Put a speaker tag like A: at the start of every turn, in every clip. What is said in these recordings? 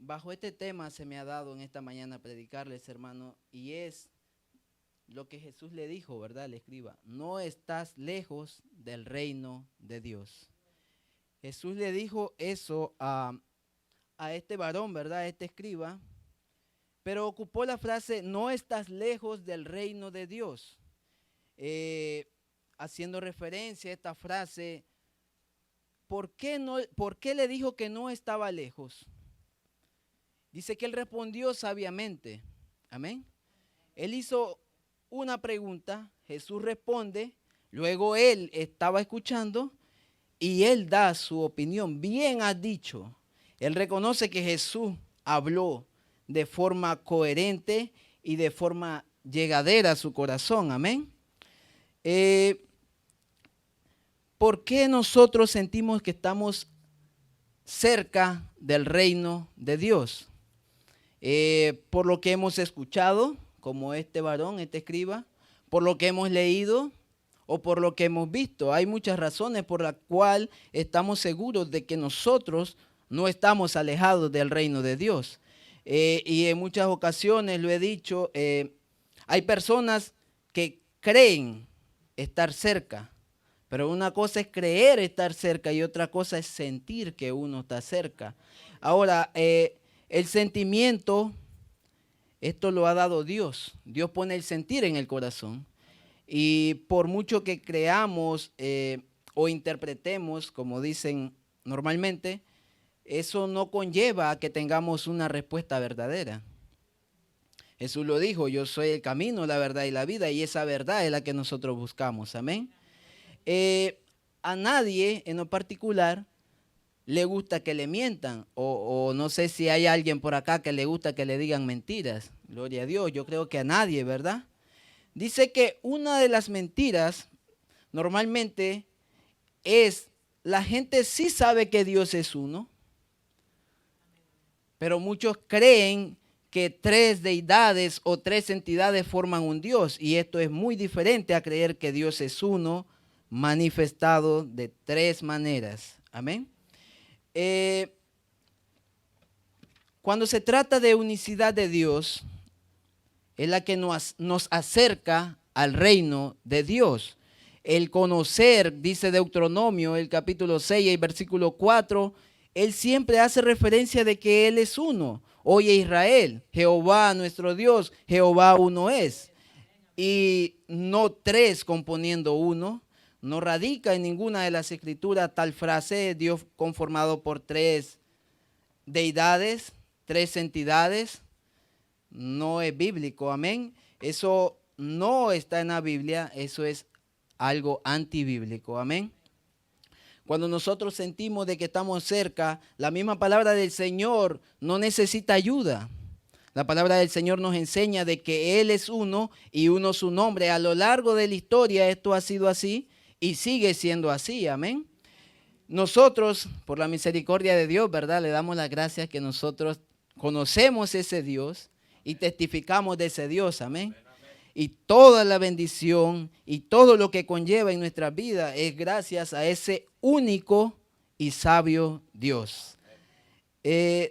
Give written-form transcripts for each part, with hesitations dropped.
A: Bajo este tema se me ha dado en esta mañana predicarles, hermano, y es lo que Jesús le dijo, ¿verdad? Le escriba, no estás lejos del reino de Dios. Jesús le dijo eso a este varón, ¿verdad? A este escriba, pero ocupó la frase, no estás lejos del reino de Dios, eh, haciendo referencia a esta frase. ¿Por qué le dijo que no estaba lejos? Dice que él respondió sabiamente. Amén. Él hizo una pregunta, Jesús responde, luego él estaba escuchando y él da su opinión. Bien ha dicho. Él reconoce que Jesús habló de forma coherente y de forma llegadera a su corazón. Amén. ¿Por qué nosotros sentimos que estamos cerca del reino de Dios? Por lo que hemos escuchado, como este varón, este escriba, por lo que hemos leído o por lo que hemos visto. Hay muchas razones por las cuales estamos seguros de que nosotros no estamos alejados del reino de Dios. Y en muchas ocasiones lo he dicho, hay personas que creen estar cerca, pero una cosa es creer estar cerca y otra cosa es sentir que uno está cerca. Ahora, el sentimiento, esto lo ha dado Dios. Dios pone el sentir en el corazón. Y por mucho que creamos o interpretemos, como dicen normalmente, eso no conlleva a que tengamos una respuesta verdadera. Jesús lo dijo, yo soy el camino, la verdad y la vida, y esa verdad es la que nosotros buscamos. Amén. A nadie en lo particular le gusta que le mientan, o no sé si hay alguien por acá que le gusta que le digan mentiras. Gloria a Dios, yo creo que a nadie, ¿verdad? Dice que una de las mentiras normalmente es, la gente sí sabe que Dios es uno, pero muchos creen que tres deidades o tres entidades forman un Dios, y esto es muy diferente a creer que Dios es uno, manifestado de tres maneras. Amén. Cuando se trata de unicidad de Dios, es la que nos acerca al reino de Dios. El conocer, dice Deuteronomio, el capítulo 6, el versículo 4, él siempre hace referencia de que Él es uno. Oye Israel, Jehová nuestro Dios, Jehová uno es. Y no tres componiendo uno. No radica en ninguna de las escrituras tal frase, Dios conformado por tres deidades, tres entidades. No es bíblico, amén. Eso no está en la Biblia, eso es algo antibíblico, amén. Cuando nosotros sentimos de que estamos cerca, la misma palabra del Señor no necesita ayuda. La palabra del Señor nos enseña de que Él es uno y uno su nombre. A lo largo de la historia esto ha sido así y sigue siendo así, amén. Nosotros, por la misericordia de Dios, ¿verdad? Le damos las gracias que nosotros conocemos ese Dios y testificamos de ese Dios, amén. Y toda la bendición y todo lo que conlleva en nuestra vida es gracias a ese único y sabio Dios.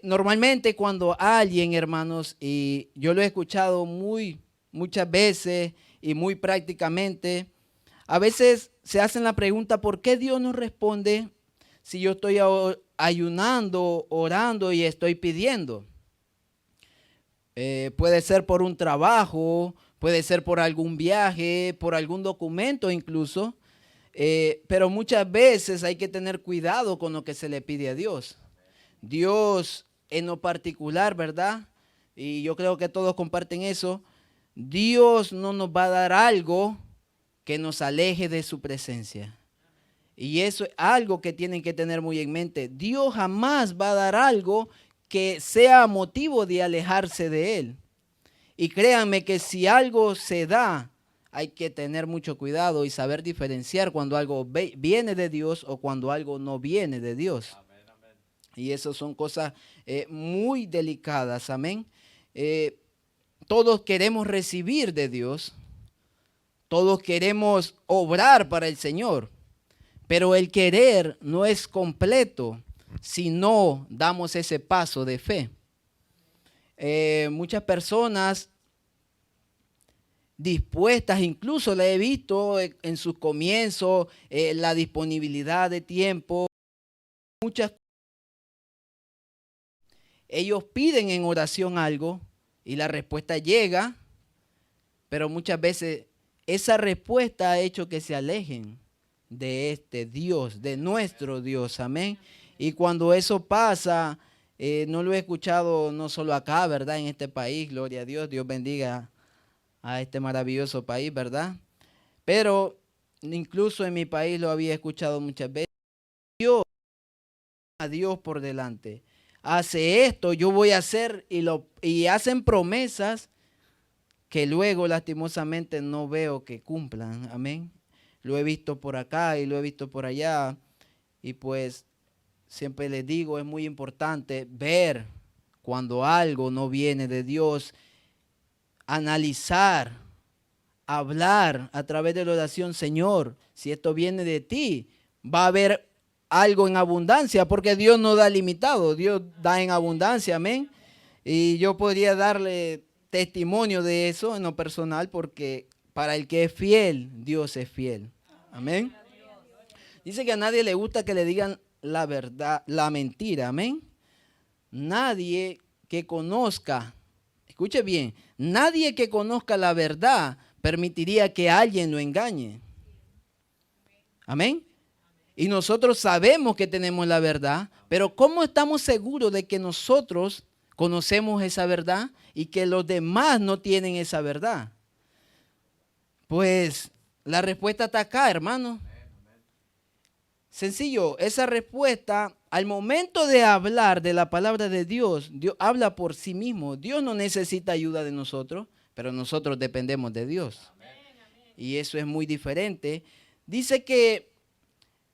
A: Normalmente cuando alguien, hermanos, y yo lo he escuchado muchas veces y muy prácticamente, a veces se hacen la pregunta, ¿por qué Dios no responde si yo estoy ayunando, orando y estoy pidiendo? Puede ser por un trabajo, puede ser por algún viaje, por algún documento incluso, pero muchas veces hay que tener cuidado con lo que se le pide a Dios. Dios en lo particular, ¿verdad? Y yo creo que todos comparten eso. Dios no nos va a dar algo que nos aleje de su presencia. Y eso es algo que tienen que tener muy en mente. Dios jamás va a dar algo que sea motivo de alejarse de Él. Y créanme que si algo se da, hay que tener mucho cuidado y saber diferenciar cuando algo viene de Dios o cuando algo no viene de Dios. Amén, amén. Y eso son cosas muy delicadas, amén. Todos queremos recibir de Dios, todos queremos obrar para el Señor, pero el querer no es completo si no damos ese paso de fe. muchas personas dispuestas, incluso la he visto en sus comienzos, la disponibilidad de tiempo, muchas. Ellos piden en oración algo y la respuesta llega, pero muchas veces esa respuesta ha hecho que se alejen de este Dios, de nuestro Dios, amén. Y cuando eso pasa, no lo he escuchado no solo acá, ¿verdad? En este país, gloria a Dios, Dios bendiga a este maravilloso país, ¿verdad? Pero incluso en mi país lo había escuchado muchas veces. Dios, a Dios por delante. Hace esto, yo voy a hacer y hacen promesas que luego lastimosamente no veo que cumplan, amén. Lo he visto por acá y lo he visto por allá y pues siempre les digo, es muy importante ver cuando algo no viene de Dios, analizar, hablar a través de la oración, Señor, si esto viene de ti, va a haber algo en abundancia, porque Dios no da limitado, Dios da en abundancia, amén. Y yo podría darle testimonio de eso en lo personal, porque para el que es fiel, Dios es fiel, amén. Dice que a nadie le gusta que le digan la verdad, la mentira, amén. Nadie que conozca, escuche bien, nadie que conozca la verdad permitiría que alguien lo engañe. Amén. Y nosotros sabemos que tenemos la verdad, pero ¿cómo estamos seguros de que nosotros conocemos esa verdad y que los demás no tienen esa verdad? Pues la respuesta está acá, hermano. Sencillo, esa respuesta, al momento de hablar de la palabra de Dios, Dios habla por sí mismo. Dios no necesita ayuda de nosotros, pero nosotros dependemos de Dios. Y eso es muy diferente. Dice que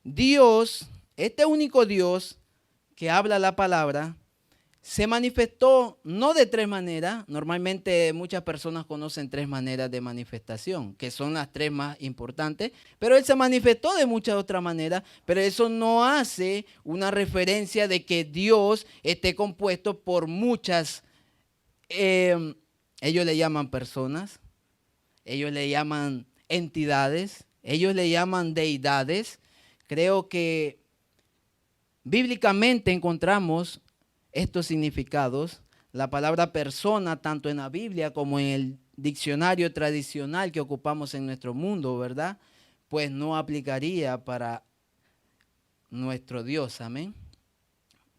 A: Dios, este único Dios que habla la palabra, se manifestó no de tres maneras. Normalmente muchas personas conocen tres maneras de manifestación, que son las tres más importantes, pero Él se manifestó de muchas otras maneras, pero eso no hace una referencia de que Dios esté compuesto por muchas, ellos le llaman personas, ellos le llaman entidades, ellos le llaman deidades. Creo que bíblicamente encontramos estos significados. La palabra persona, tanto en la Biblia como en el diccionario tradicional que ocupamos en nuestro mundo, ¿verdad? Pues no aplicaría para nuestro Dios, amén.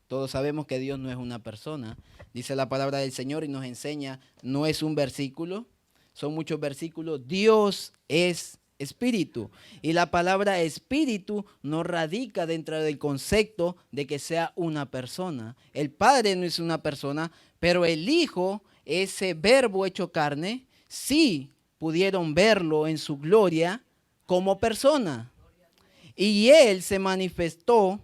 A: Todos sabemos que Dios no es una persona. Dice la palabra del Señor y nos enseña, no es un versículo, son muchos versículos. Dios es espíritu. Y la palabra espíritu no radica dentro del concepto de que sea una persona. El Padre no es una persona, pero el Hijo, ese verbo hecho carne, sí pudieron verlo en su gloria como persona. Y Él se manifestó,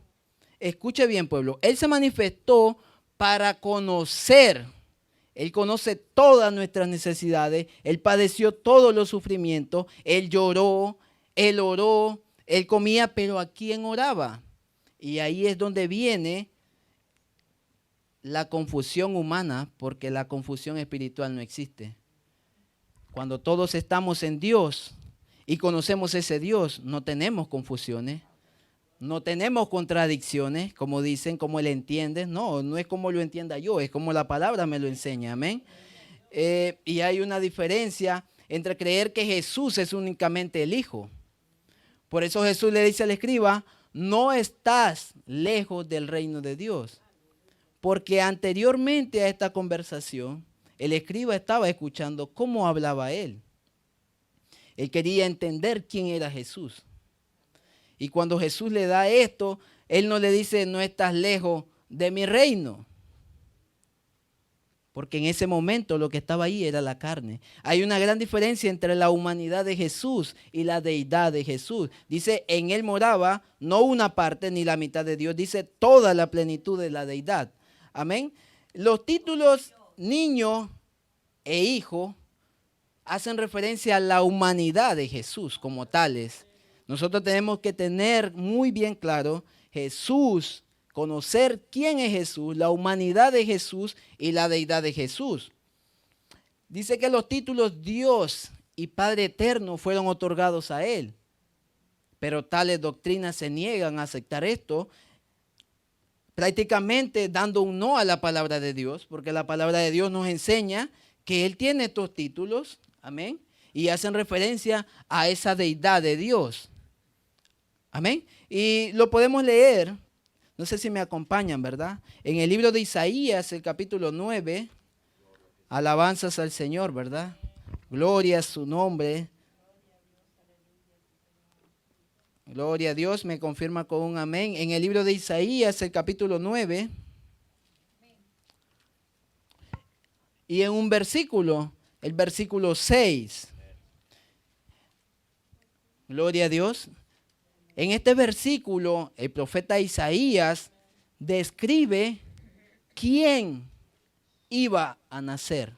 A: escuche bien pueblo, Él se manifestó para conocer. Él conoce todas nuestras necesidades, Él padeció todos los sufrimientos, Él lloró, Él oró, Él comía, pero ¿a quién oraba? Y ahí es donde viene la confusión humana, porque la confusión espiritual no existe. Cuando todos estamos en Dios y conocemos ese Dios, no tenemos confusiones. No tenemos contradicciones, como dicen, como Él entiende. No, no es como lo entienda yo, es como la palabra me lo enseña, amén. Y hay una diferencia entre creer que Jesús es únicamente el Hijo. Por eso Jesús le dice al escriba, no estás lejos del reino de Dios. Porque anteriormente a esta conversación, el escriba estaba escuchando cómo hablaba él. Él quería entender quién era Jesús. Y cuando Jesús le da esto, Él no le dice, no estás lejos de mi reino. Porque en ese momento lo que estaba ahí era la carne. Hay una gran diferencia entre la humanidad de Jesús y la deidad de Jesús. Dice, en Él moraba no una parte ni la mitad de Dios, dice toda la plenitud de la deidad. Amén. Los títulos niño e hijo hacen referencia a la humanidad de Jesús como tales. Nosotros tenemos que tener muy bien claro, Jesús conocer quién es Jesús, la humanidad de Jesús y la deidad de Jesús. Dice que los títulos Dios y Padre Eterno fueron otorgados a Él, pero tales doctrinas se niegan a aceptar esto, prácticamente dando un no a la palabra de Dios, porque la palabra de Dios nos enseña que Él tiene estos títulos, amén, y hacen referencia a esa deidad de Dios, amén. Y lo podemos leer, no sé si me acompañan, ¿verdad? En el libro de Isaías, el capítulo 9, alabanzas al Señor, ¿verdad? Gloria a su nombre. Gloria a Dios, me confirma con un amén. En el libro de Isaías, el capítulo 9, y en un versículo, el versículo 6. Gloria a Dios. En este versículo, el profeta Isaías describe quién iba a nacer.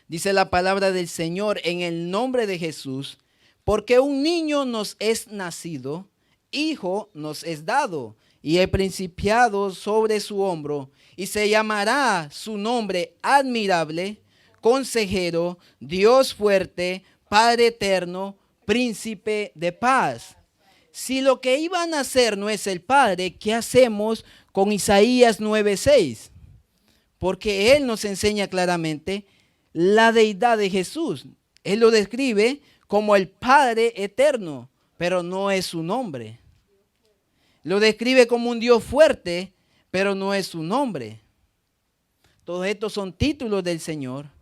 A: Dice la palabra del Señor en el nombre de Jesús, porque un niño nos es nacido, hijo nos es dado, y el principado sobre su hombro, y se llamará su nombre admirable, consejero, Dios fuerte, Padre eterno, príncipe de paz. Si lo que iba a nacer no es el Padre, ¿qué hacemos con Isaías 9:6? Porque Él nos enseña claramente la deidad de Jesús. Él lo describe como el Padre eterno, pero no es su nombre. Lo describe como un Dios fuerte, pero no es su nombre. Todos estos son títulos del Señor.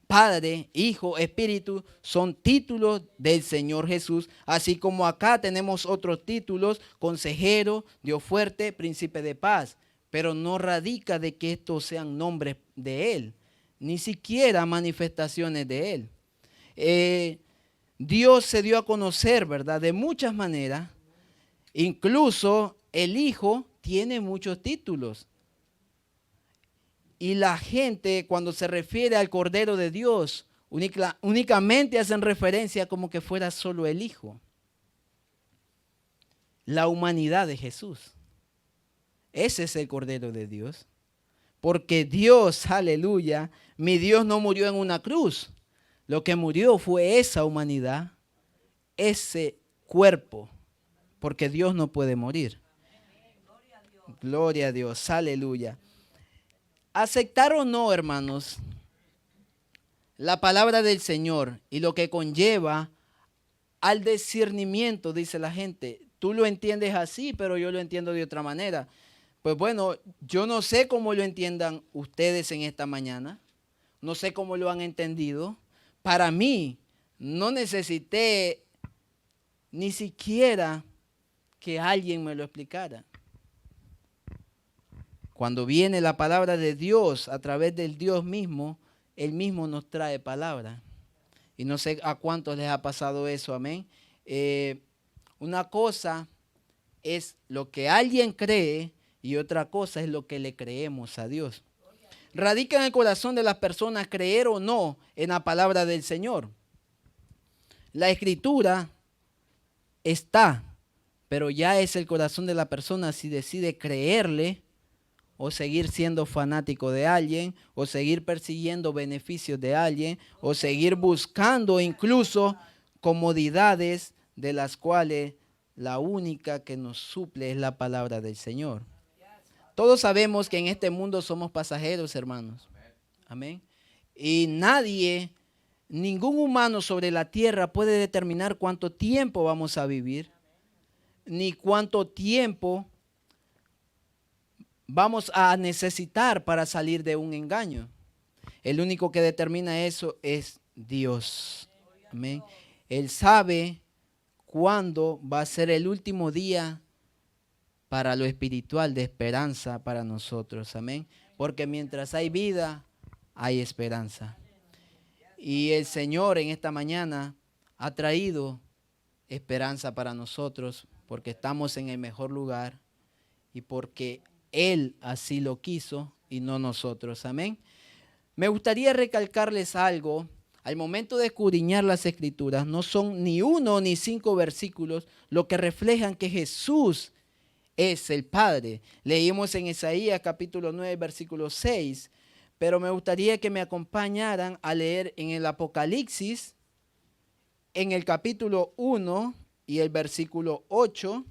A: Padre, Hijo, Espíritu, son títulos del Señor Jesús, así como acá tenemos otros títulos, consejero, Dios fuerte, príncipe de paz, pero no radica de que estos sean nombres de Él, ni siquiera manifestaciones de Él. Dios se dio a conocer, ¿verdad? De muchas maneras, incluso el Hijo tiene muchos títulos. Y la gente, cuando se refiere al Cordero de Dios, únicamente hacen referencia como que fuera solo el Hijo. La humanidad de Jesús. Ese es el Cordero de Dios. Porque Dios, aleluya, mi Dios no murió en una cruz. Lo que murió fue esa humanidad, ese cuerpo. Porque Dios no puede morir. Gloria a Dios, aleluya. Aceptar o no, hermanos, la palabra del Señor y lo que conlleva al discernimiento, dice la gente. Tú lo entiendes así, pero yo lo entiendo de otra manera. Pues bueno, yo no sé cómo lo entiendan ustedes en esta mañana. No sé cómo lo han entendido. Para mí, no necesité ni siquiera que alguien me lo explicara. Cuando viene la palabra de Dios a través del Dios mismo, Él mismo nos trae palabra. Y no sé a cuántos les ha pasado eso, amén. Una cosa es lo que alguien cree y otra cosa es lo que le creemos a Dios. Radica en el corazón de las personas creer o no en la palabra del Señor. La escritura está, pero ya es el corazón de la persona si decide creerle o seguir siendo fanático de alguien, o seguir persiguiendo beneficios de alguien, o seguir buscando incluso comodidades de las cuales la única que nos suple es la palabra del Señor. Todos sabemos que en este mundo somos pasajeros, hermanos. Amén. Y nadie, ningún humano sobre la tierra puede determinar cuánto tiempo vamos a vivir, ni cuánto tiempo vamos a necesitar para salir de un engaño. El único que determina eso es Dios. Amén. Él sabe cuándo va a ser el último día para lo espiritual de esperanza para nosotros. Amén. Porque mientras hay vida, hay esperanza. Y el Señor en esta mañana ha traído esperanza para nosotros porque estamos en el mejor lugar y porque Él así lo quiso y no nosotros. Amén. Me gustaría recalcarles algo. Al momento de escudriñar las Escrituras, no son ni 1 ni 5 versículos lo que reflejan que Jesús es el Padre. Leímos en Isaías capítulo 9, versículo 6, pero me gustaría que me acompañaran a leer en el Apocalipsis, en el capítulo 1 y el versículo 8.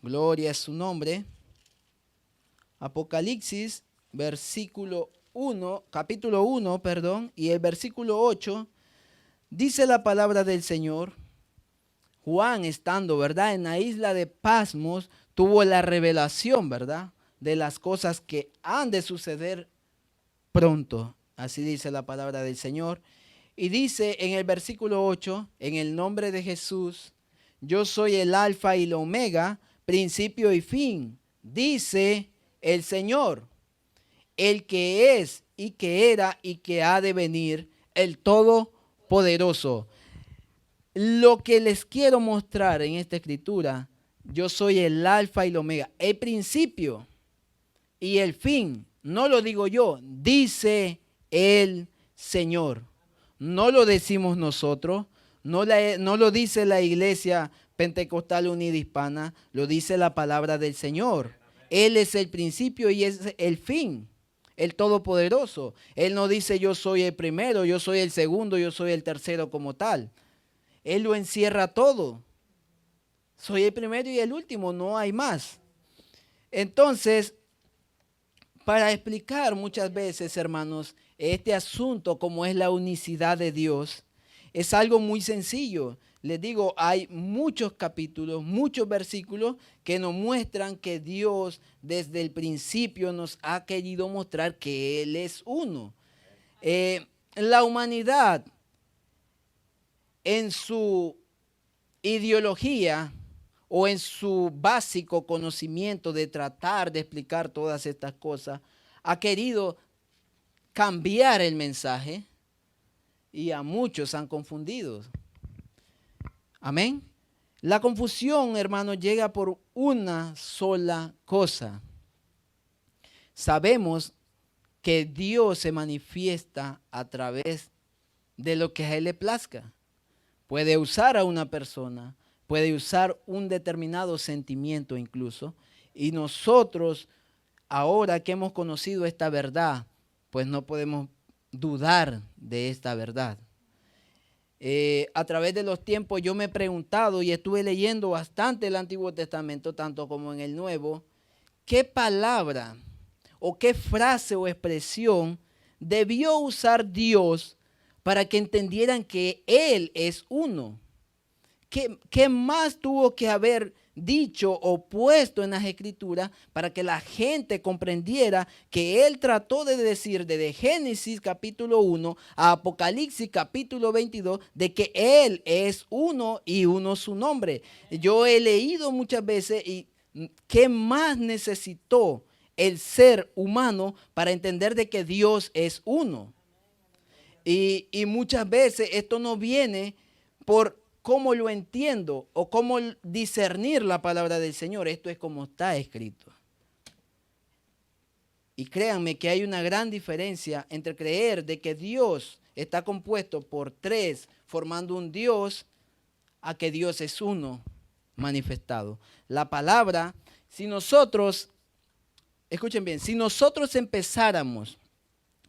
A: Gloria a su nombre. Apocalipsis, capítulo 1, y el versículo 8, dice la palabra del Señor. Juan, estando, ¿verdad?, en la isla de Patmos, tuvo la revelación, ¿verdad?, de las cosas que han de suceder pronto. Así dice la palabra del Señor. Y dice en el versículo 8, en el nombre de Jesús, yo soy el alfa y el omega, principio y fin, dice el Señor, el que es y que era y que ha de venir, el Todopoderoso. Lo que les quiero mostrar en esta escritura, yo soy el alfa y el omega, el principio y el fin. No lo digo yo, dice el Señor. No lo decimos nosotros, no lo dice la Iglesia Pentecostal Unida Hispana, lo dice la palabra del Señor. Él es el principio y es el fin, el Todopoderoso. Él no dice yo soy el primero, yo soy el segundo, yo soy el tercero como tal. Él lo encierra todo. Soy el primero y el último, no hay más. Entonces, para explicar muchas veces, hermanos, este asunto como es la unicidad de Dios, es algo muy sencillo. Les digo, hay muchos capítulos, muchos versículos que nos muestran que Dios desde el principio nos ha querido mostrar que Él es uno. La humanidad, en su ideología o en su básico conocimiento de tratar de explicar todas estas cosas, ha querido cambiar el mensaje y a muchos han confundido. Amén. La confusión, hermanos, llega por una sola cosa. Sabemos que Dios se manifiesta a través de lo que a Él le plazca. Puede usar a una persona, puede usar un determinado sentimiento incluso. Y nosotros, ahora que hemos conocido esta verdad, pues no podemos dudar de esta verdad. A través de los tiempos yo me he preguntado y estuve leyendo bastante el Antiguo Testamento, tanto como en el Nuevo, ¿qué palabra o qué frase o expresión debió usar Dios para que entendieran que Él es uno? ¿Qué más tuvo que haber dicho o puesto en las Escrituras para que la gente comprendiera que Él trató de decir desde Génesis capítulo 1 a Apocalipsis capítulo 22 de que Él es uno y uno su nombre? Yo he leído muchas veces y ¿qué más necesitó el ser humano para entender de que Dios es uno? Y muchas veces esto no viene por cómo lo entiendo o cómo discernir la palabra del Señor. Esto es como está escrito. Y créanme que hay una gran diferencia entre creer de que Dios está compuesto por tres, formando un Dios, a que Dios es uno manifestado. La palabra, si nosotros, escuchen bien, si nosotros empezáramos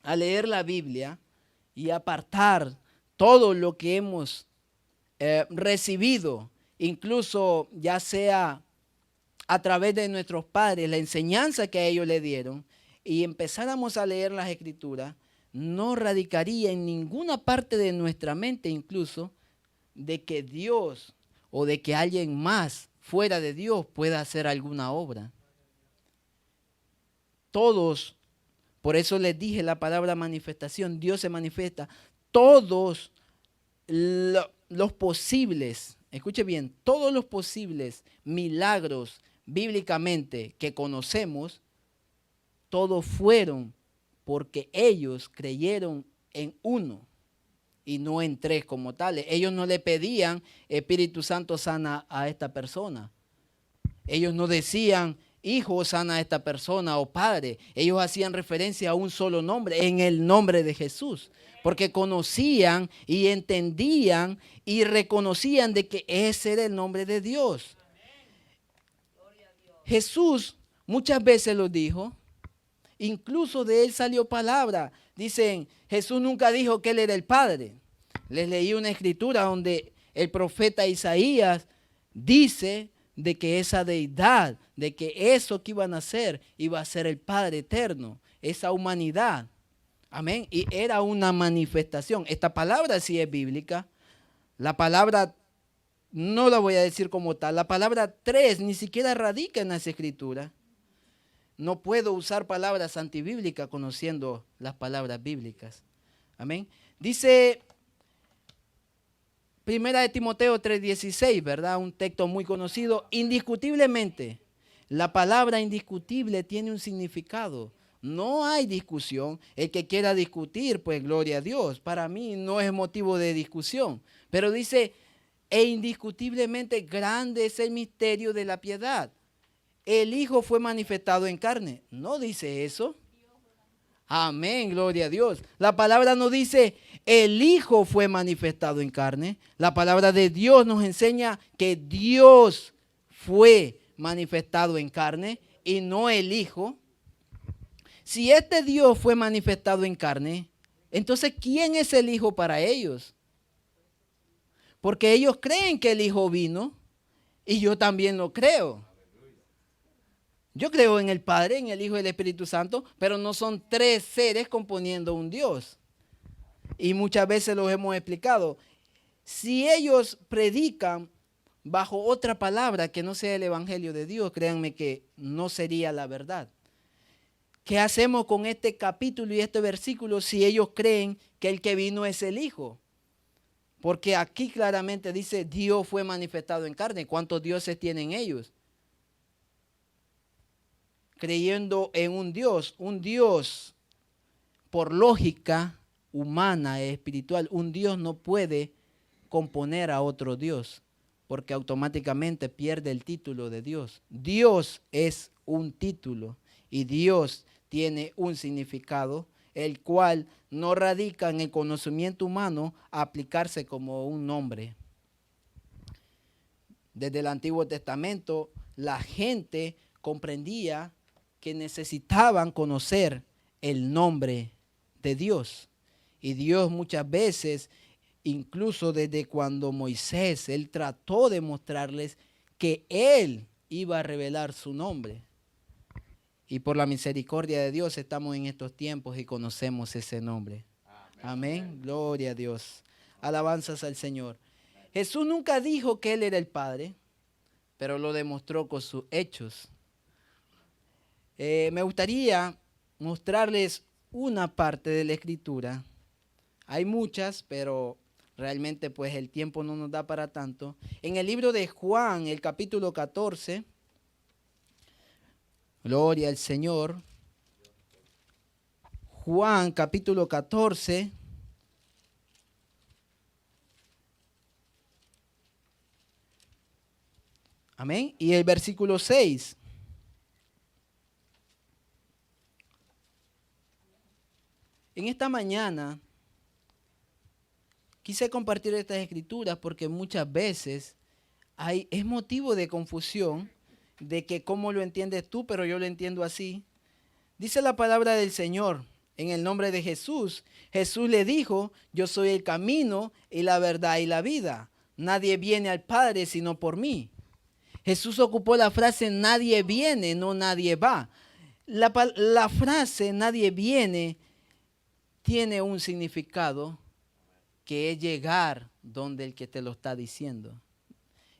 A: a leer la Biblia y apartar todo lo que hemos recibido, incluso ya sea a través de nuestros padres, la enseñanza que a ellos le dieron, y empezáramos a leer las Escrituras, no radicaría en ninguna parte de nuestra mente incluso de que Dios o de que alguien más fuera de Dios pueda hacer alguna obra. Todos, por eso les dije la palabra manifestación, Dios se manifiesta, todos los posibles, escuche bien, todos los posibles milagros bíblicamente que conocemos, todos fueron porque ellos creyeron en uno y no en tres como tales. Ellos no le pedían Espíritu Santo sana a esta persona. Ellos no decían Hijo sana a esta persona o Padre. Ellos hacían referencia a un solo nombre, en el nombre de Jesús. Porque conocían y entendían y reconocían de que ese era el nombre de Dios. Jesús muchas veces lo dijo, incluso de él salió palabra. Dicen, Jesús nunca dijo que él era el Padre. Les leí una escritura donde el profeta Isaías dice de que esa deidad, de que eso que iban a hacer, iba a ser el Padre eterno, esa humanidad. Amén. Y era una manifestación. Esta palabra sí es bíblica. La palabra, no la voy a decir como tal, la palabra tres ni siquiera radica en las escrituras. No puedo usar palabras antibíblicas conociendo las palabras bíblicas. Amén. Dice Primera de Timoteo 3:16, ¿verdad? Un texto muy conocido. Indiscutiblemente, la palabra indiscutible tiene un significado. No hay discusión. El que quiera discutir, pues gloria a Dios. Para mí no es motivo de discusión. Pero dice, e indiscutiblemente grande es el misterio de la piedad. El Hijo fue manifestado en carne. ¿No dice eso? Amén, gloria a Dios. La palabra no dice, el Hijo fue manifestado en carne. La palabra de Dios nos enseña que Dios fue manifestado en carne y no el Hijo. Si este Dios fue manifestado en carne, entonces ¿quién es el Hijo para ellos? Porque ellos creen que el Hijo vino y yo también lo creo. Yo creo en el Padre, en el Hijo y el Espíritu Santo, pero no son tres seres componiendo un Dios. Y muchas veces los hemos explicado. Si ellos predican bajo otra palabra que no sea el Evangelio de Dios, créanme que no sería la verdad. ¿Qué hacemos con este capítulo y este versículo si ellos creen que el que vino es el Hijo? Porque aquí claramente dice, Dios fue manifestado en carne. ¿Cuántos dioses tienen ellos? Creyendo en un Dios por lógica humana, espiritual, un Dios no puede componer a otro Dios, porque automáticamente pierde el título de Dios. Dios es un título y Dios tiene un significado, el cual no radica en el conocimiento humano a aplicarse como un nombre. Desde el Antiguo Testamento, la gente comprendía que necesitaban conocer el nombre de Dios. Y Dios muchas veces, incluso desde cuando Moisés, él trató de mostrarles que él iba a revelar su nombre. Y por la misericordia de Dios estamos en estos tiempos y conocemos ese nombre. Amén. Gloria a Dios. Alabanzas al Señor. Jesús nunca dijo que él era el Padre, pero lo demostró con sus hechos. Me gustaría mostrarles una parte de la Escritura. Hay muchas, pero realmente pues el tiempo no nos da para tanto. En el libro de Juan, el capítulo 14, gloria al Señor. Juan, capítulo 14. Amén. Y el versículo 6. En esta mañana quise compartir estas escrituras porque muchas veces es motivo de confusión de que cómo lo entiendes tú, pero yo lo entiendo así. Dice la palabra del Señor en el nombre de Jesús. Jesús le dijo, yo soy el camino y la verdad y la vida. Nadie viene al Padre sino por mí. Jesús ocupó la frase nadie viene, no nadie va. La frase nadie viene tiene un significado que es llegar donde el que te lo está diciendo.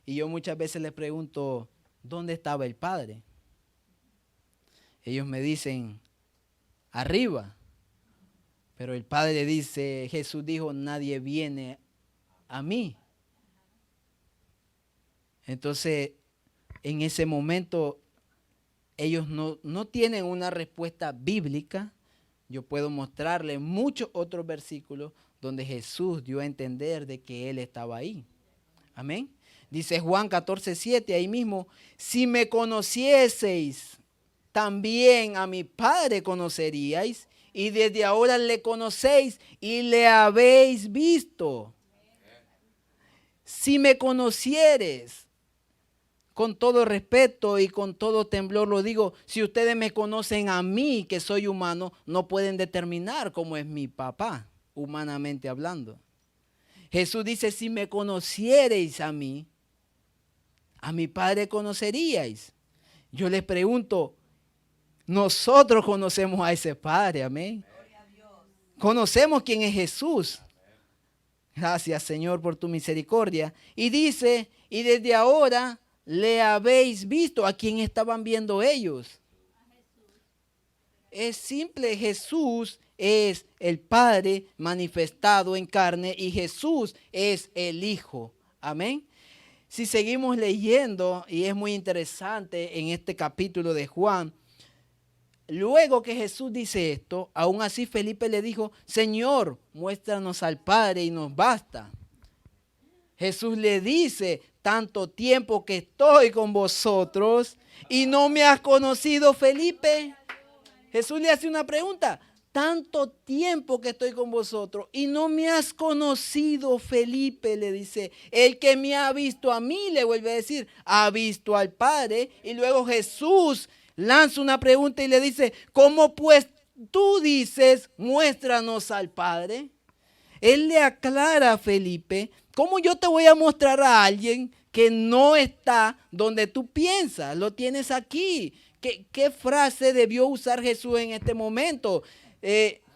A: Y yo muchas veces les pregunto, ¿dónde estaba el Padre? Ellos me dicen, arriba. Pero el Padre dice, Jesús dijo, nadie viene a mí. Entonces, en ese momento, ellos no tienen una respuesta bíblica. Yo puedo mostrarles muchos otros versículos donde Jesús dio a entender de que Él estaba ahí. Amén. Dice Juan 14:7 ahí mismo, si me conocieseis, también a mi Padre conoceríais, y desde ahora le conocéis y le habéis visto. Si me conocieres, con todo respeto y con todo temblor lo digo, si ustedes me conocen a mí, que soy humano, no pueden determinar cómo es mi papá, humanamente hablando. Jesús dice, si me conocierais a mí, a mi Padre conoceríais. Yo les pregunto, nosotros conocemos a ese Padre, amén. Conocemos quién es Jesús. Gracias, Señor, por tu misericordia. Y dice, y desde ahora le habéis visto. ¿A quién estaban viendo ellos? Es simple, Jesús es el Padre manifestado en carne y Jesús es el Hijo. Amén. Si seguimos leyendo, y es muy interesante en este capítulo de Juan, luego que Jesús dice esto, aún así Felipe le dijo, Señor, muéstranos al Padre y nos basta. Jesús le dice, tanto tiempo que estoy con vosotros y no me has conocido, Felipe. Jesús le hace una pregunta, tanto tiempo que estoy con vosotros y no me has conocido, Felipe, le dice. El que me ha visto a mí, le vuelve a decir, ha visto al Padre. Y luego Jesús lanza una pregunta y le dice, ¿cómo pues tú dices, muéstranos al Padre? Él le aclara a Felipe, ¿cómo yo te voy a mostrar a alguien que no está donde tú piensas? Lo tienes aquí. ¿Qué frase debió usar Jesús en este momento?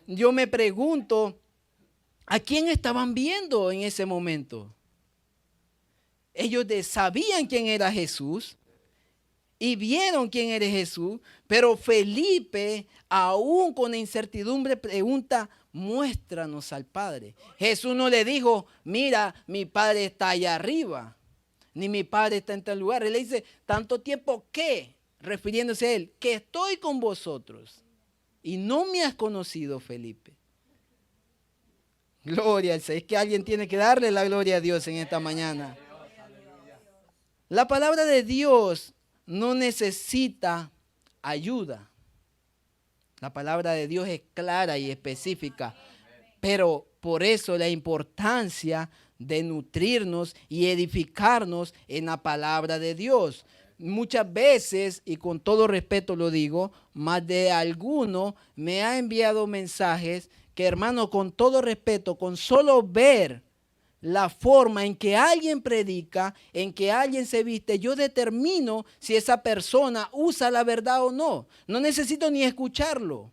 A: Yo me pregunto, ¿a quién estaban viendo en ese momento? Ellos sabían quién era Jesús y vieron quién era Jesús, pero Felipe, aún con incertidumbre, pregunta, muéstranos al Padre. Jesús no le dijo, mira, mi Padre está allá arriba, ni mi Padre está en tal lugar. Él le dice, tanto tiempo que, refiriéndose a él, que estoy con vosotros y no me has conocido, Felipe. Gloria al Señor. Es que alguien tiene que darle la gloria a Dios en esta mañana. La palabra de Dios no necesita ayuda. La palabra de Dios es clara y específica, pero por eso la importancia de nutrirnos y edificarnos en la palabra de Dios. Muchas veces, y con todo respeto lo digo, más de alguno me ha enviado mensajes que, hermano, con todo respeto, con solo ver la forma en que alguien predica, en que alguien se viste, yo determino si esa persona usa la verdad o no. No necesito ni escucharlo.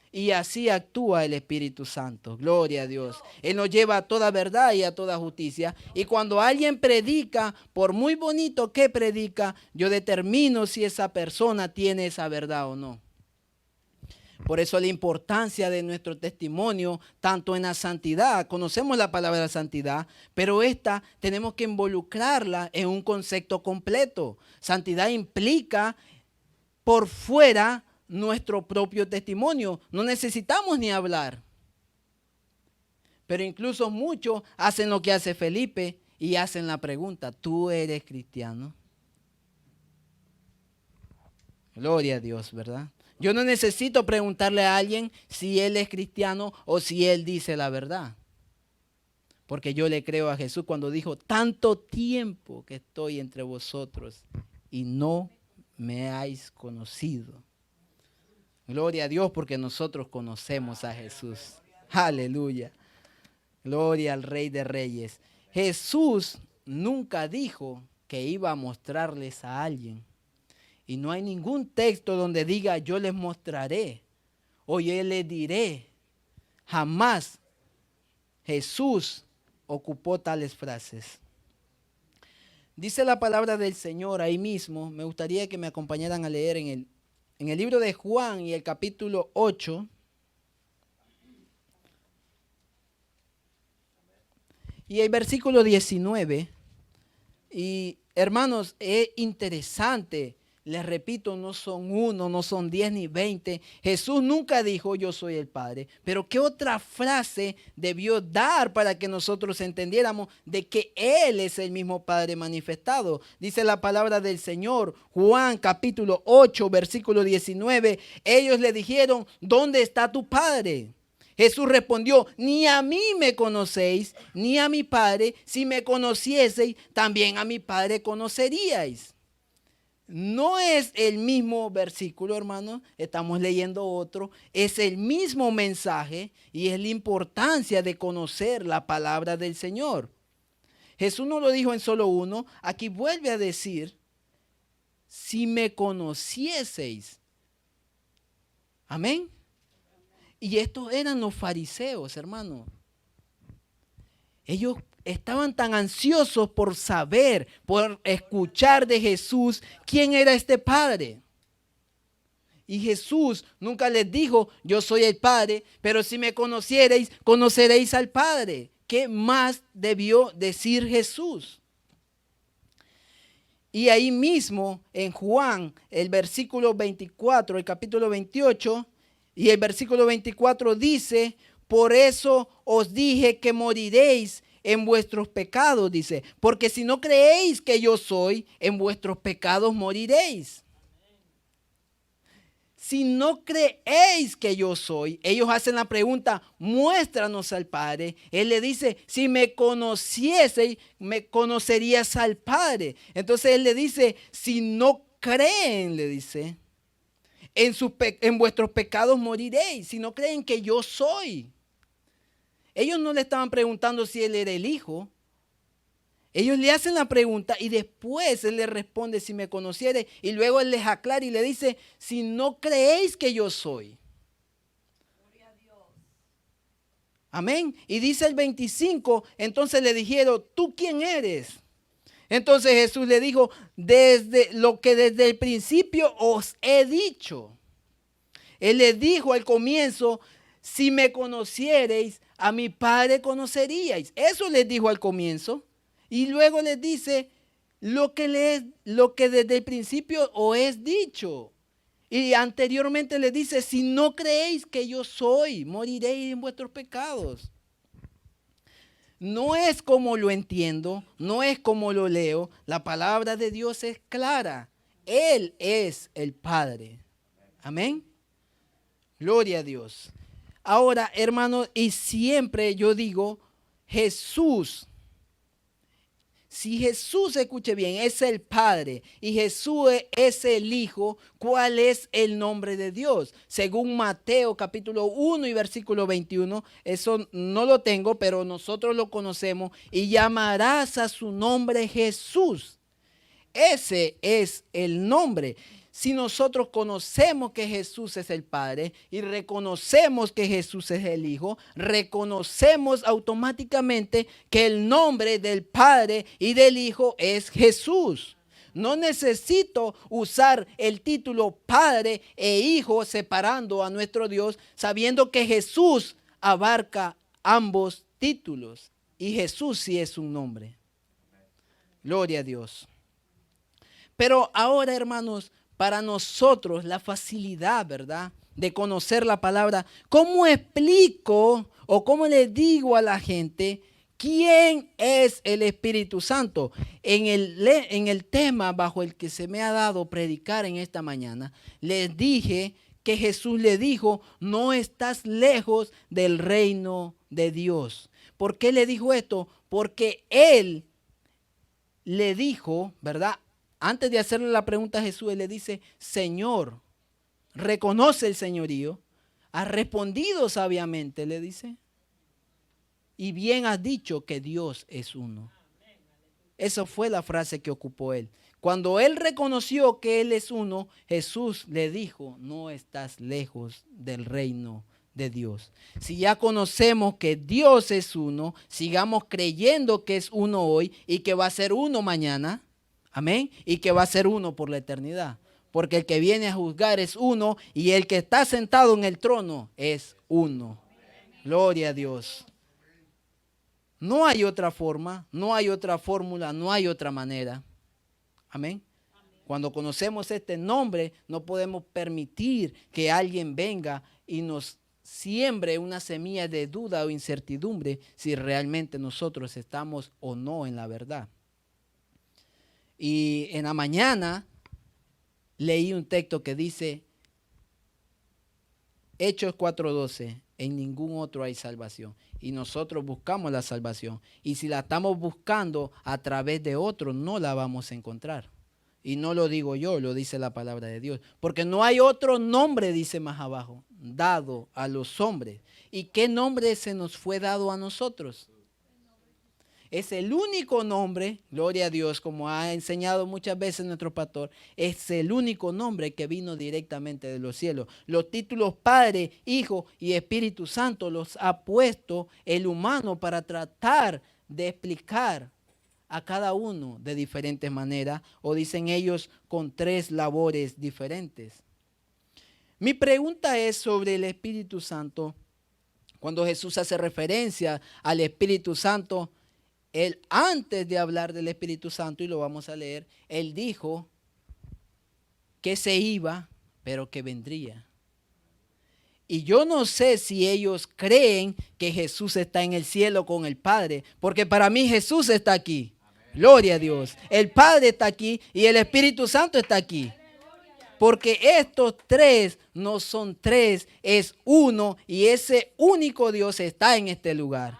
A: Y así actúa el Espíritu Santo. Gloria a Dios. Él nos lleva a toda verdad y a toda justicia. Y cuando alguien predica, por muy bonito que predica, yo determino si esa persona tiene esa verdad o no. Por eso la importancia de nuestro testimonio, tanto en la santidad, conocemos la palabra santidad, pero esta tenemos que involucrarla en un concepto completo. Santidad implica por fuera nuestro propio testimonio. No necesitamos ni hablar. Pero incluso muchos hacen lo que hace Felipe y hacen la pregunta, ¿tú eres cristiano? Gloria a Dios, ¿verdad? Yo no necesito preguntarle a alguien si él es cristiano o si él dice la verdad. Porque yo le creo a Jesús cuando dijo, tanto tiempo que estoy entre vosotros y no me habéis conocido. Gloria a Dios porque nosotros conocemos a Jesús. Aleluya. Gloria al Rey de Reyes. Jesús nunca dijo que iba a mostrarles a alguien. Y no hay ningún texto donde diga yo les mostraré o yo les diré. Jamás Jesús ocupó tales frases. Dice la palabra del Señor ahí mismo. Me gustaría que me acompañaran a leer en el libro de Juan y el capítulo 8. Y el versículo 19. Y hermanos, es interesante. Les repito, no son 1, no son 10 ni 20. Jesús nunca dijo yo soy el Padre. Pero ¿qué otra frase debió dar para que nosotros entendiéramos de que Él es el mismo Padre manifestado? Dice la palabra del Señor, Juan capítulo 8, versículo 19. Ellos le dijeron, ¿dónde está tu Padre? Jesús respondió, ni a mí me conocéis, ni a mi Padre. Si me conocieseis, también a mi Padre conoceríais. No es el mismo versículo, hermano, estamos leyendo otro, es el mismo mensaje y es la importancia de conocer la palabra del Señor. Jesús no lo dijo en solo uno, aquí vuelve a decir, si me conocieseis. Amén. Y estos eran los fariseos, hermano. Ellos estaban tan ansiosos por saber, por escuchar de Jesús quién era este Padre. Y Jesús nunca les dijo, yo soy el Padre, pero si me conocierais, conoceréis al Padre. ¿Qué más debió decir Jesús? Y ahí mismo en Juan, el versículo 24, el capítulo 28 y el versículo 24 dice, por eso os dije que moriréis en vuestros pecados, dice, porque si no creéis que yo soy, en vuestros pecados moriréis. Si no creéis que yo soy, ellos hacen la pregunta, muéstranos al Padre. Él le dice, si me conocieseis, me conocerías al Padre. Entonces él le dice, si no creen, le dice, en vuestros pecados moriréis. Si no creen que yo soy. Ellos no le estaban preguntando si él era el Hijo. Ellos le hacen la pregunta y después él le responde si me conociere y luego él les aclara y le dice, si no creéis que yo soy. Gloria a Dios. Amén. Y dice el 25, entonces le dijeron, ¿tú quién eres? Entonces Jesús le dijo, desde lo que desde el principio os he dicho. Él les dijo al comienzo, si me conociereis, a mi Padre conoceríais. Eso les dijo al comienzo. Y luego les dice lo que desde el principio os he dicho. Y anteriormente les dice, si no creéis que yo soy, moriréis en vuestros pecados. No es como lo entiendo, no es como lo leo. La palabra de Dios es clara. Él es el Padre. Amén. Gloria a Dios. Ahora, hermanos, y siempre yo digo, Jesús. Si Jesús, escuche bien, es el Padre y Jesús es el Hijo, ¿cuál es el nombre de Dios? Según Mateo capítulo 1 y versículo 21, eso no lo tengo, pero nosotros lo conocemos, y llamarás a su nombre Jesús. Ese es el nombre. Si nosotros conocemos que Jesús es el Padre y reconocemos que Jesús es el Hijo, reconocemos automáticamente que el nombre del Padre y del Hijo es Jesús. No necesito usar el título Padre e Hijo separando a nuestro Dios, sabiendo que Jesús abarca ambos títulos y Jesús sí es un nombre. Gloria a Dios. Pero ahora, hermanos, para nosotros la facilidad, ¿verdad?, de conocer la palabra, ¿cómo explico o cómo le digo a la gente quién es el Espíritu Santo? En el tema bajo el que se me ha dado predicar en esta mañana, les dije que Jesús le dijo, no estás lejos del reino de Dios. ¿Por qué le dijo esto? Porque Él le dijo, ¿verdad?, antes de hacerle la pregunta a Jesús, él le dice, Señor, reconoce el señorío, has respondido sabiamente, le dice, y bien has dicho que Dios es uno. Esa fue la frase que ocupó él. Cuando él reconoció que él es uno, Jesús le dijo, no estás lejos del reino de Dios. Si ya conocemos que Dios es uno, sigamos creyendo que es uno hoy y que va a ser uno mañana. Amén. Y que va a ser uno por la eternidad. Porque el que viene a juzgar es uno y el que está sentado en el trono es uno. Gloria a Dios. No hay otra forma, no hay otra fórmula, no hay otra manera. Amén. Cuando conocemos este nombre, no podemos permitir que alguien venga y nos siembre una semilla de duda o incertidumbre si realmente nosotros estamos o no en la verdad. Y en la mañana leí un texto que dice, Hechos 4:12, en ningún otro hay salvación. Y nosotros buscamos la salvación. Y si la estamos buscando a través de otro, no la vamos a encontrar. Y no lo digo yo, lo dice la palabra de Dios. Porque no hay otro nombre, dice más abajo, dado a los hombres. ¿Y qué nombre se nos fue dado a nosotros? Es el único nombre, gloria a Dios, como ha enseñado muchas veces nuestro pastor, es el único nombre que vino directamente de los cielos. Los títulos Padre, Hijo y Espíritu Santo los ha puesto el humano para tratar de explicar a cada uno de diferentes maneras, o dicen ellos con tres labores diferentes. Mi pregunta es sobre el Espíritu Santo. Cuando Jesús hace referencia al Espíritu Santo, él antes de hablar del Espíritu Santo, y lo vamos a leer, él dijo que se iba, pero que vendría. Y yo no sé si ellos creen que Jesús está en el cielo con el Padre, porque para mí Jesús está aquí. Gloria a Dios. El Padre está aquí y el Espíritu Santo está aquí. Porque estos tres no son tres, es uno, y ese único Dios está en este lugar.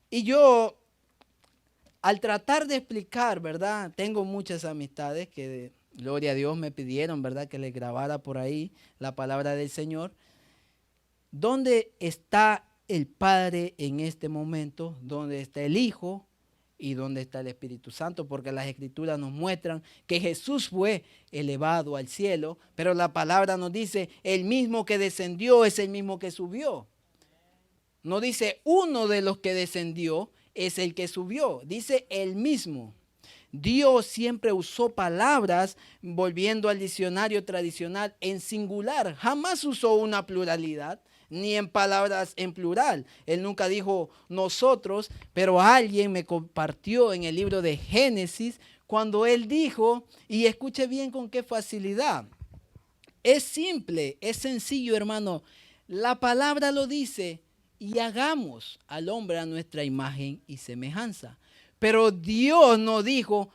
A: Y yo, al tratar de explicar, ¿verdad? Tengo muchas amistades que, gloria a Dios, me pidieron, ¿verdad?, que les grabara por ahí la palabra del Señor. ¿Dónde está el Padre en este momento? ¿Dónde está el Hijo? ¿Y dónde está el Espíritu Santo? Porque las Escrituras nos muestran que Jesús fue elevado al cielo, pero la palabra nos dice, el mismo que descendió es el mismo que subió. No dice uno de los que descendió es el que subió, dice el mismo. Dios siempre usó palabras, volviendo al diccionario tradicional, en singular. Jamás usó una pluralidad, ni en palabras en plural. Él nunca dijo nosotros, pero alguien me compartió en el libro de Génesis cuando él dijo, y escuche bien con qué facilidad. Es simple, es sencillo, hermano. La palabra lo dice, y hagamos al hombre a nuestra imagen y semejanza. Pero Dios no dijo,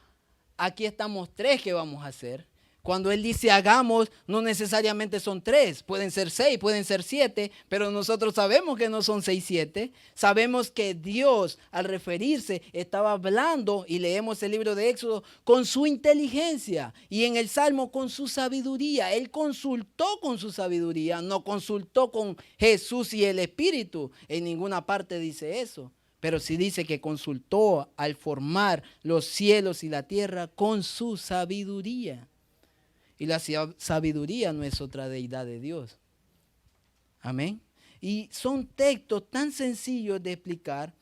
A: aquí estamos tres, ¿qué vamos a hacer? Cuando Él dice hagamos, no necesariamente son tres, pueden ser 6, pueden ser 7, pero nosotros sabemos que no son 6, 7. Sabemos que Dios, al referirse, estaba hablando, y leemos el libro de Éxodo, con su inteligencia, y en el Salmo con su sabiduría. Él consultó con su sabiduría, no consultó con Jesús y el Espíritu. En ninguna parte dice eso. Pero sí dice que consultó al formar los cielos y la tierra con su sabiduría. Y la sabiduría no es otra deidad de Dios. Amén. Y son textos tan sencillos de explicar.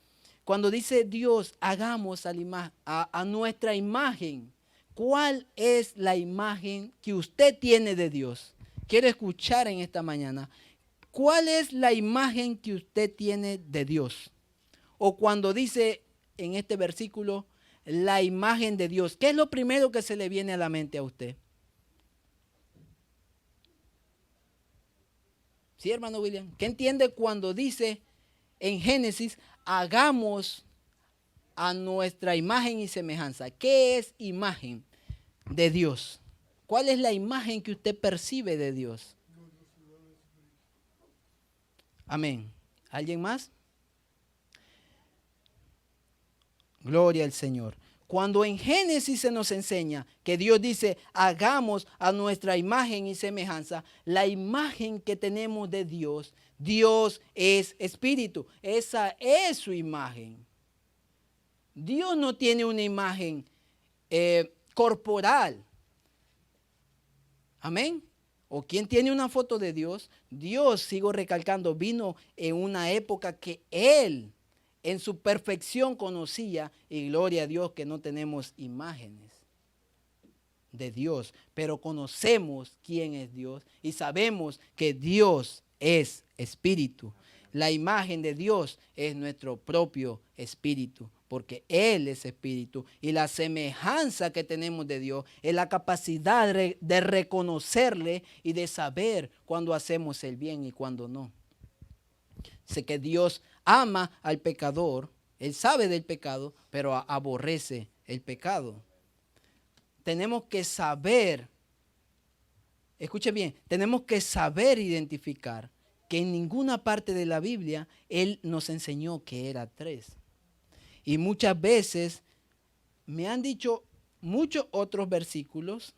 A: Cuando dice Dios, hagamos a nuestra imagen. ¿Cuál es la imagen que usted tiene de Dios? Quiero escuchar en esta mañana. ¿Cuál es la imagen que usted tiene de Dios? O cuando dice en este versículo, la imagen de Dios, ¿qué es lo primero que se le viene a la mente a usted? ¿Sí, hermano William? ¿Qué entiende cuando dice en Génesis, hagamos a nuestra imagen y semejanza? ¿Qué es imagen de Dios? ¿Cuál es la imagen que usted percibe de Dios? Amén. ¿Alguien más? Gloria al Señor. Cuando en Génesis se nos enseña que Dios dice, hagamos a nuestra imagen y semejanza, la imagen que tenemos de Dios, Dios es espíritu. Esa es su imagen. Dios no tiene una imagen corporal. Amén. ¿O quién tiene una foto de Dios? Dios, sigo recalcando, vino en una época que Él en su perfección conocía, y gloria a Dios que no tenemos imágenes de Dios, pero conocemos quién es Dios y sabemos que Dios es espíritu. La imagen de Dios es nuestro propio espíritu, porque Él es espíritu, y la semejanza que tenemos de Dios es la capacidad de reconocerle y de saber cuando hacemos el bien y cuando no. Sé que Dios ama al pecador, Él sabe del pecado, pero aborrece el pecado. Tenemos que saber, escuche bien, tenemos que saber identificar que en ninguna parte de la Biblia Él nos enseñó que era tres. Y muchas veces me han dicho, muchos otros versículos,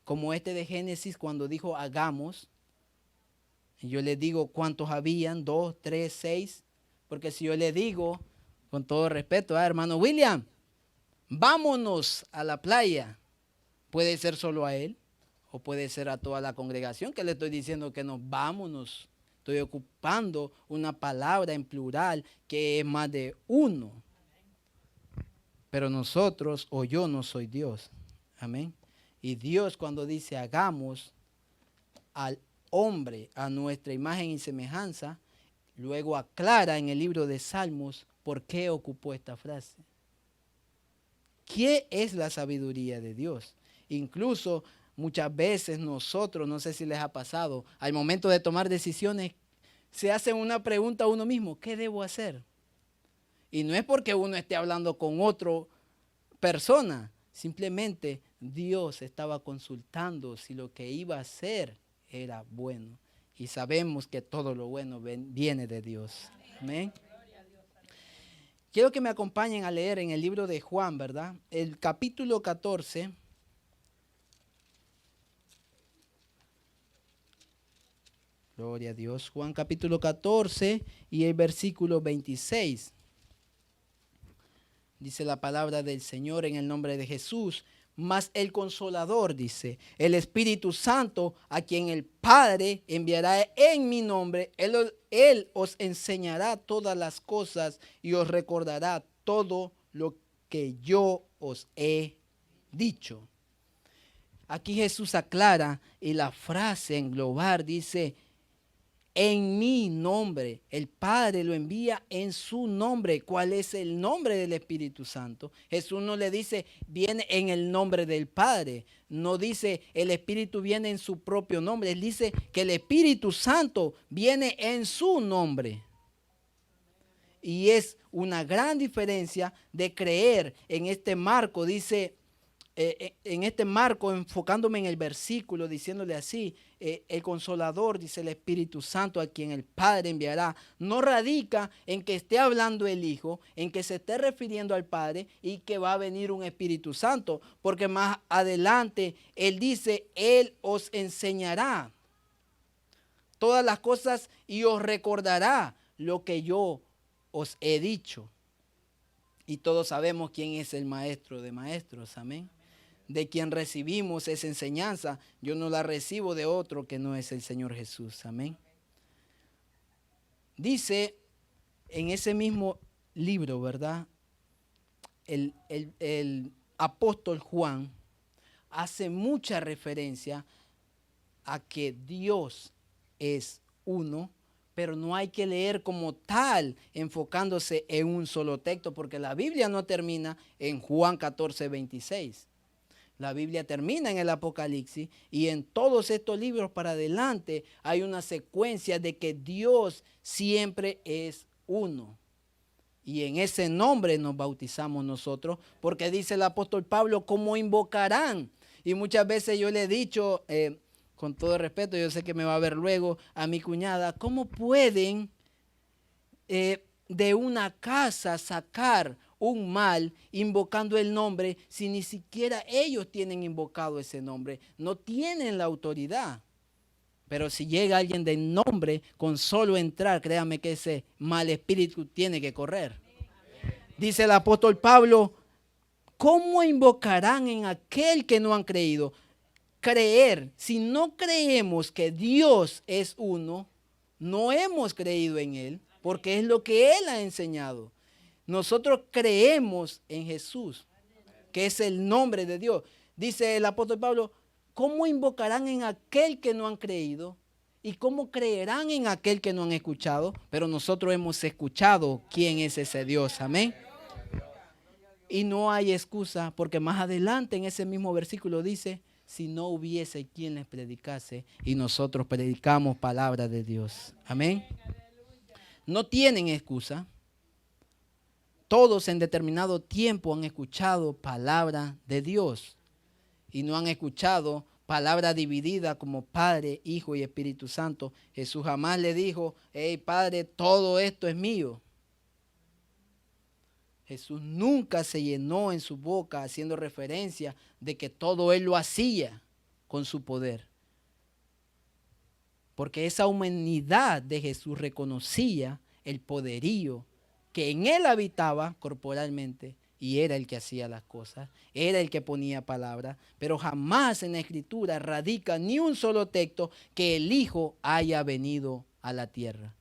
A: como este de Génesis cuando dijo hagamos. Y yo le digo cuántos habían, 2, 3, 6. Porque si yo le digo, con todo respeto, hermano William, vámonos a la playa, puede ser solo a él o puede ser a toda la congregación que le estoy diciendo que nos vámonos. Estoy ocupando una palabra en plural que es más de uno. Pero nosotros o yo no soy Dios. Amén. Y Dios cuando dice hagamos al hombre a nuestra imagen y semejanza, luego aclara en el libro de Salmos por qué ocupó esta frase. ¿Qué es la sabiduría de Dios? Incluso muchas veces nosotros, no sé si les ha pasado, al momento de tomar decisiones, se hacen una pregunta a uno mismo, ¿qué debo hacer? Y no es porque uno esté hablando con otra persona, simplemente Dios estaba consultando si lo que iba a hacer era bueno. Y sabemos que todo lo bueno viene de Dios. Amén. Quiero que me acompañen a leer en el libro de Juan, ¿verdad? El capítulo 14. Gloria a Dios. Juan capítulo 14 y el versículo 26. Dice la palabra del Señor en el nombre de Jesús. Mas el Consolador, dice, el Espíritu Santo, a quien el Padre enviará en mi nombre, Él os enseñará todas las cosas y os recordará todo lo que yo os he dicho. Aquí Jesús aclara y la frase en global dice, en mi nombre. El Padre lo envía en su nombre. ¿Cuál es el nombre del Espíritu Santo? Jesús no le dice, viene en el nombre del Padre. No dice, el Espíritu viene en su propio nombre. Él dice que el Espíritu Santo viene en su nombre. Y es una gran diferencia de creer en este marco. Dice, en este marco, enfocándome en el versículo, diciéndole así, el Consolador, dice el Espíritu Santo, a quien el Padre enviará, no radica en que esté hablando el Hijo, en que se esté refiriendo al Padre y que va a venir un Espíritu Santo, porque más adelante Él dice, Él os enseñará todas las cosas y os recordará lo que yo os he dicho. Y todos sabemos quién es el Maestro de Maestros, amén. De quien recibimos esa enseñanza, yo no la recibo de otro que no es el Señor Jesús, amén. Dice en ese mismo libro, ¿verdad? El apóstol Juan hace mucha referencia a que Dios es uno, pero no hay que leer como tal enfocándose en un solo texto, porque la Biblia no termina en Juan 14, 26. La Biblia termina en el Apocalipsis y en todos estos libros para adelante hay una secuencia de que Dios siempre es uno. Y en ese nombre nos bautizamos nosotros, porque dice el apóstol Pablo, ¿cómo invocarán? Y muchas veces yo le he dicho, con todo respeto, yo sé que me va a ver luego, a mi cuñada, ¿cómo pueden de una casa sacar un mal invocando el nombre si ni siquiera ellos tienen invocado ese nombre? No tienen la autoridad. Pero si llega alguien de nombre, con solo entrar, créame que ese mal espíritu tiene que correr. Dice el apóstol Pablo, ¿cómo invocarán en aquel que no han creído? Creer, si no creemos que Dios es uno, no hemos creído en Él, porque es lo que Él ha enseñado. Nosotros creemos en Jesús, que es el nombre de Dios. Dice el apóstol Pablo, ¿cómo invocarán en aquel que no han creído? ¿Y cómo creerán en aquel que no han escuchado? Pero nosotros hemos escuchado quién es ese Dios. Amén. Y no hay excusa, porque más adelante en ese mismo versículo dice, si no hubiese quien les predicase, y nosotros predicamos palabra de Dios. Amén. No tienen excusa. Todos en determinado tiempo han escuchado palabra de Dios y no han escuchado palabra dividida como Padre, Hijo y Espíritu Santo. Jesús jamás le dijo, hey Padre, todo esto es mío. Jesús nunca se llenó en su boca haciendo referencia de que todo Él lo hacía con su poder. Porque esa humanidad de Jesús reconocía el poderío que en Él habitaba corporalmente y era el que hacía las cosas, era el que ponía palabras, pero jamás en la Escritura radica ni un solo texto que el Hijo haya venido a la tierra.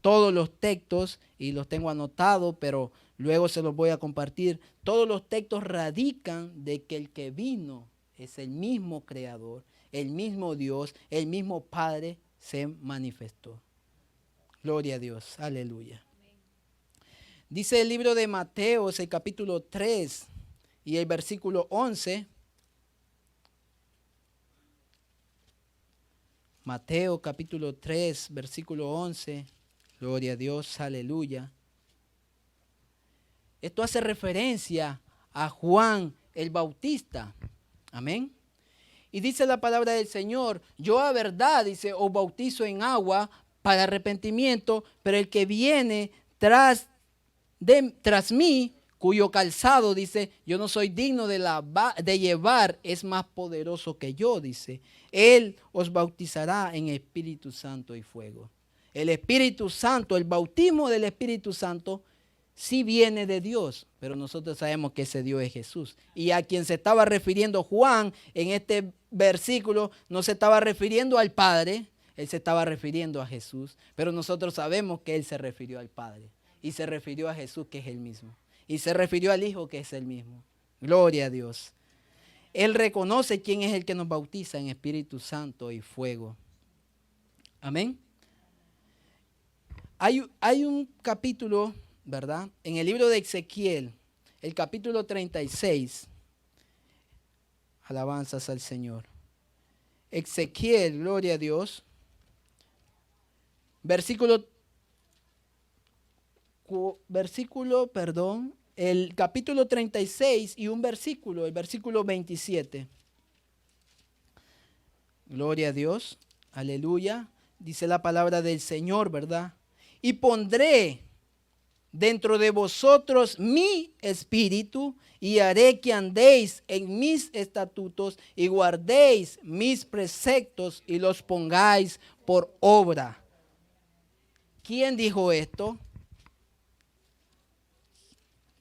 A: Todos los textos, y los tengo anotados, pero luego se los voy a compartir, todos los textos radican de que el que vino es el mismo Creador, el mismo Dios, el mismo Padre se manifestó. Gloria a Dios, aleluya. Dice el libro de Mateo, el capítulo 3 y el versículo 11. Mateo capítulo 3, versículo 11. Gloria a Dios, aleluya. Esto hace referencia a Juan el Bautista. Amén. Y dice la palabra del Señor, yo a verdad, dice, os bautizo en agua para arrepentimiento, pero el que viene tras mí, cuyo calzado, dice, yo no soy digno de llevar, es más poderoso que yo, dice. Él os bautizará en Espíritu Santo y fuego. El Espíritu Santo, el bautismo del Espíritu Santo, sí viene de Dios, pero nosotros sabemos que ese Dios es Jesús. Y a quien se estaba refiriendo Juan en este versículo, no se estaba refiriendo al Padre, él se estaba refiriendo a Jesús, pero nosotros sabemos que él se refirió al Padre. Y se refirió a Jesús, que es el mismo. Y se refirió al Hijo, que es el mismo. Gloria a Dios. Él reconoce quién es el que nos bautiza en Espíritu Santo y fuego. Amén. Hay un capítulo, ¿verdad? En el libro de Ezequiel, el capítulo 36. Alabanzas al Señor. Ezequiel, gloria a Dios. El capítulo 36 y un versículo, el versículo 27. Gloria a Dios, aleluya. Dice la palabra del Señor, ¿verdad? Y pondré dentro de vosotros mi espíritu y haré que andéis en mis estatutos y guardéis mis preceptos y los pongáis por obra. ¿Quién dijo esto?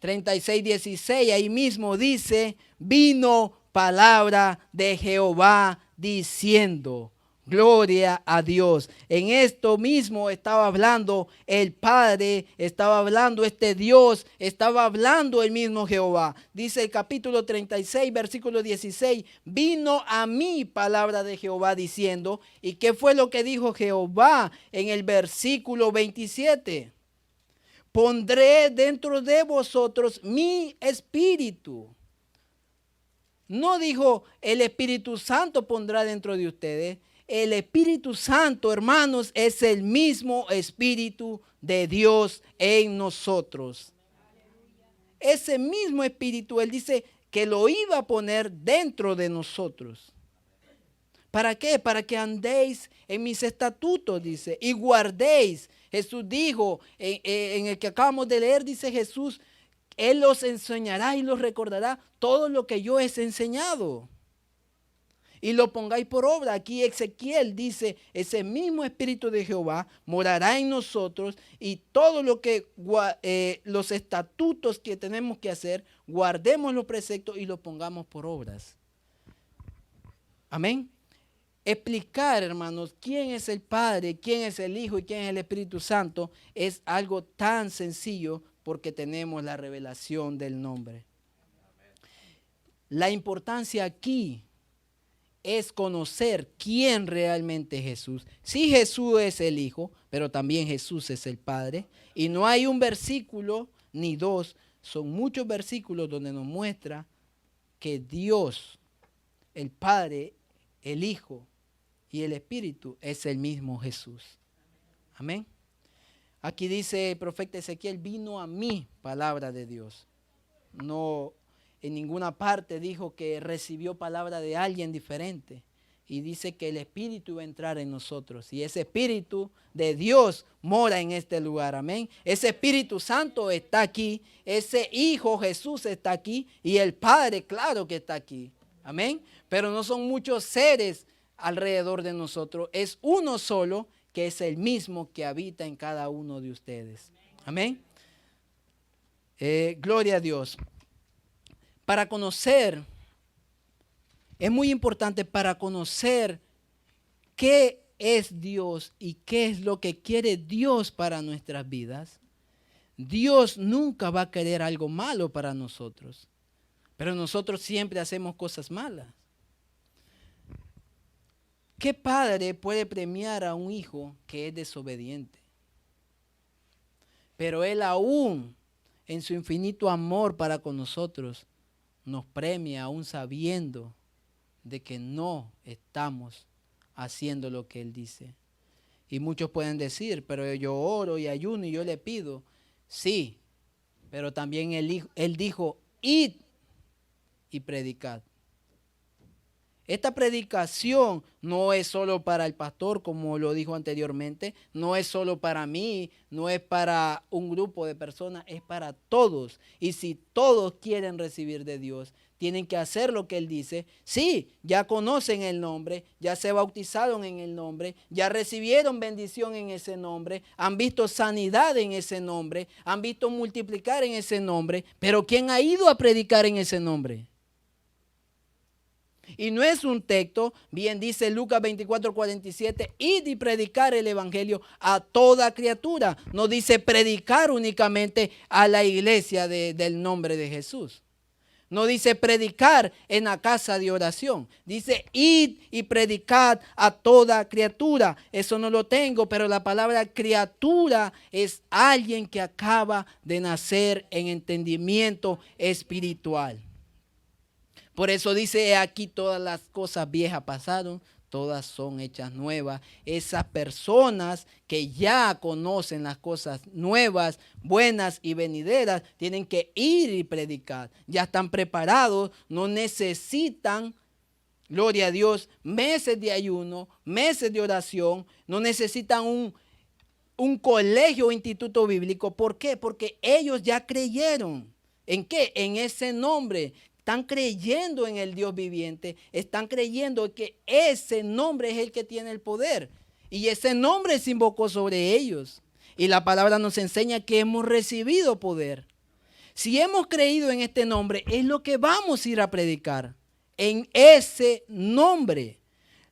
A: 36:16, ahí mismo dice, vino palabra de Jehová diciendo, gloria a Dios. En esto mismo estaba hablando el Padre, estaba hablando este Dios, estaba hablando el mismo Jehová. Dice el capítulo 36, versículo 16, vino a mí palabra de Jehová diciendo, ¿y qué fue lo que dijo Jehová en el versículo 27? Pondré dentro de vosotros mi espíritu. No dijo el Espíritu Santo pondrá dentro de ustedes. El Espíritu Santo, hermanos, es el mismo Espíritu de Dios en nosotros. Ese mismo Espíritu, Él dice que lo iba a poner dentro de nosotros. ¿Para qué? Para que andéis en mis estatutos, dice, y guardéis. Jesús dijo, en el que acabamos de leer, dice Jesús, Él los enseñará y los recordará todo lo que yo he enseñado. Y lo pongáis por obra. Aquí Ezequiel dice, ese mismo Espíritu de Jehová morará en nosotros y todo lo que, los estatutos que tenemos que hacer, guardemos los preceptos y los pongamos por obras. Amén. Explicar, hermanos, quién es el Padre, quién es el Hijo y quién es el Espíritu Santo es algo tan sencillo porque tenemos la revelación del nombre. La importancia aquí es conocer quién realmente es Jesús. Sí, Jesús es el Hijo, pero también Jesús es el Padre. Y no hay un versículo ni dos, son muchos versículos donde nos muestra que Dios, el Padre, el Hijo y el Espíritu es el mismo Jesús. Amén. Aquí dice el profeta Ezequiel, vino a mí palabra de Dios. No en ninguna parte dijo que recibió palabra de alguien diferente. y dice que el Espíritu va a entrar en nosotros. Y ese Espíritu de Dios mora en este lugar, amén. Ese Espíritu Santo está aquí, ese Hijo Jesús está aquí y el Padre, claro que está aquí, amén. Pero no son muchos seres alrededor de nosotros, es uno solo que es el mismo que habita en cada uno de ustedes, amén. Gloria a Dios. Para conocer, es muy importante para conocer qué es Dios y qué es lo que quiere Dios para nuestras vidas. Dios nunca va a querer algo malo para nosotros, pero nosotros siempre hacemos cosas malas. ¿Qué padre puede premiar a un hijo que es desobediente? Pero Él aún, en su infinito amor para con nosotros, nos premia aún sabiendo de que no estamos haciendo lo que Él dice. Y muchos pueden decir, pero yo oro y ayuno y yo le pido. Sí, pero también Él dijo, id y predicad. Esta predicación no es solo para el pastor, como lo dijo anteriormente, no es solo para mí, no es para un grupo de personas, es para todos. Y si todos quieren recibir de Dios, tienen que hacer lo que Él dice. Sí, ya conocen el nombre, ya se bautizaron en el nombre, ya recibieron bendición en ese nombre, han visto sanidad en ese nombre, han visto multiplicar en ese nombre, pero ¿quién ha ido a predicar en ese nombre? Y no es un texto, bien dice Lucas 24:47, id y predicar el evangelio a toda criatura. No dice predicar únicamente a la iglesia del nombre de Jesús. No dice predicar en la casa de oración. Dice id y predicad a toda criatura. Eso no lo tengo, pero la palabra criatura es alguien que acaba de nacer en entendimiento espiritual. Por eso dice aquí todas las cosas viejas pasaron, todas son hechas nuevas. Esas personas que ya conocen las cosas nuevas, buenas y venideras, tienen que ir y predicar. Ya están preparados, no necesitan, gloria a Dios, meses de ayuno, meses de oración, no necesitan un colegio o instituto bíblico. ¿Por qué? Porque ellos ya creyeron. ¿En qué? En ese nombre. Están creyendo en el Dios viviente, están creyendo que ese nombre es el que tiene el poder. Y ese nombre se invocó sobre ellos. Y la palabra nos enseña que hemos recibido poder. Si hemos creído en este nombre, es lo que vamos a ir a predicar. En ese nombre.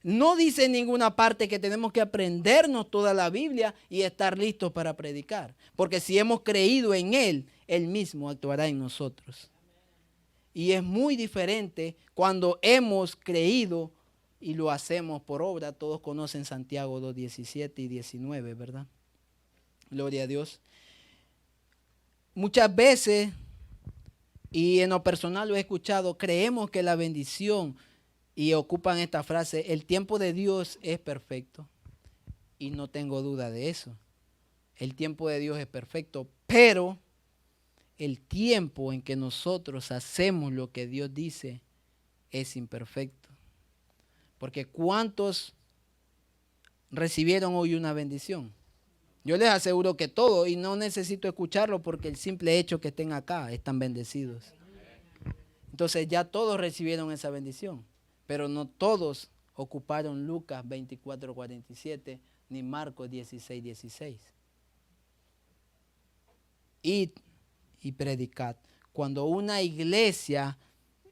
A: No dice en ninguna parte que tenemos que aprendernos toda la Biblia y estar listos para predicar. Porque si hemos creído en Él, Él mismo actuará en nosotros. Y es muy diferente cuando hemos creído y lo hacemos por obra. Todos conocen Santiago 2:17 y 19, ¿verdad? Gloria a Dios. Muchas veces, y en lo personal lo he escuchado, creemos que la bendición, y ocupan esta frase, el tiempo de Dios es perfecto. Y no tengo duda de eso. El tiempo de Dios es perfecto, pero el tiempo en que nosotros hacemos lo que Dios dice es imperfecto. Porque ¿cuántos recibieron hoy una bendición? Yo les aseguro que todos, y no necesito escucharlo porque el simple hecho que estén acá están bendecidos. Entonces ya todos recibieron esa bendición, pero no todos ocuparon Lucas 24:47 ni Marcos 16:16. Id y predicad. Cuando una iglesia,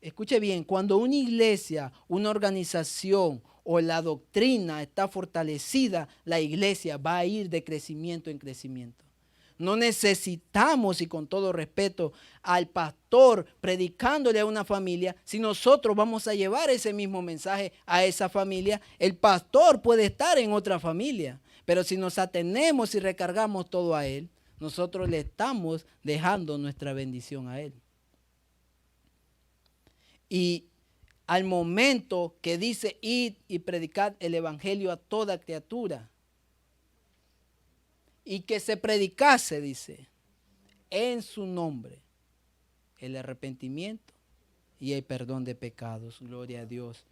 A: escuche bien, cuando una iglesia, una organización o la doctrina está fortalecida, la iglesia va a ir de crecimiento en crecimiento. No necesitamos, y con todo respeto, al pastor predicándole a una familia. Si nosotros vamos a llevar ese mismo mensaje a esa familia, el pastor puede estar en otra familia. Pero si nos atenemos y recargamos todo a él, nosotros le estamos dejando nuestra bendición a Él. Y al momento que dice id y predicad el evangelio a toda criatura, y que se predicase, dice, en su nombre, el arrepentimiento y el perdón de pecados. Gloria a Dios.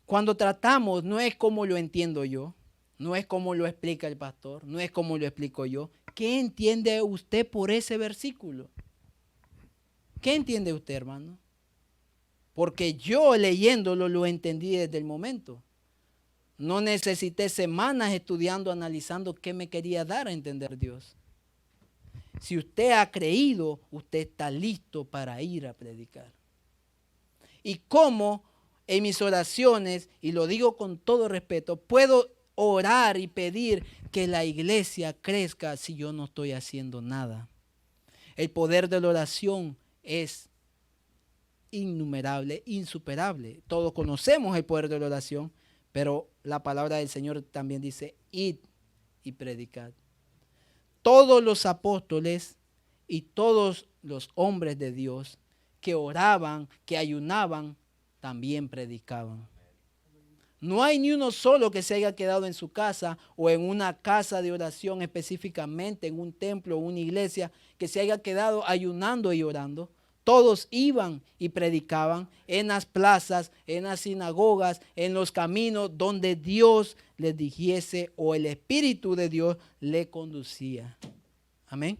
A: Cuando tratamos, no es como lo entiendo yo, no es como lo explica el pastor, no es como lo explico yo. ¿Qué entiende usted por ese versículo? ¿Qué entiende usted, hermano? Porque yo leyéndolo lo entendí desde el momento. No necesité semanas estudiando, analizando qué me quería dar a entender Dios. Si usted ha creído, usted está listo para ir a predicar. Y cómo en mis oraciones, y lo digo con todo respeto, puedo orar y pedir que la iglesia crezca si yo no estoy haciendo nada. El poder de la oración es innumerable, insuperable. Todos conocemos el poder de la oración, pero la palabra del Señor también dice, id y predicad. Todos los apóstoles y todos los hombres de Dios que oraban, que ayunaban, también predicaban. No hay ni uno solo que se haya quedado en su casa o en una casa de oración específicamente, en un templo o una iglesia, que se haya quedado ayunando y orando. Todos iban y predicaban en las plazas, en las sinagogas, en los caminos donde Dios les dijese o el Espíritu de Dios le conducía. Amén.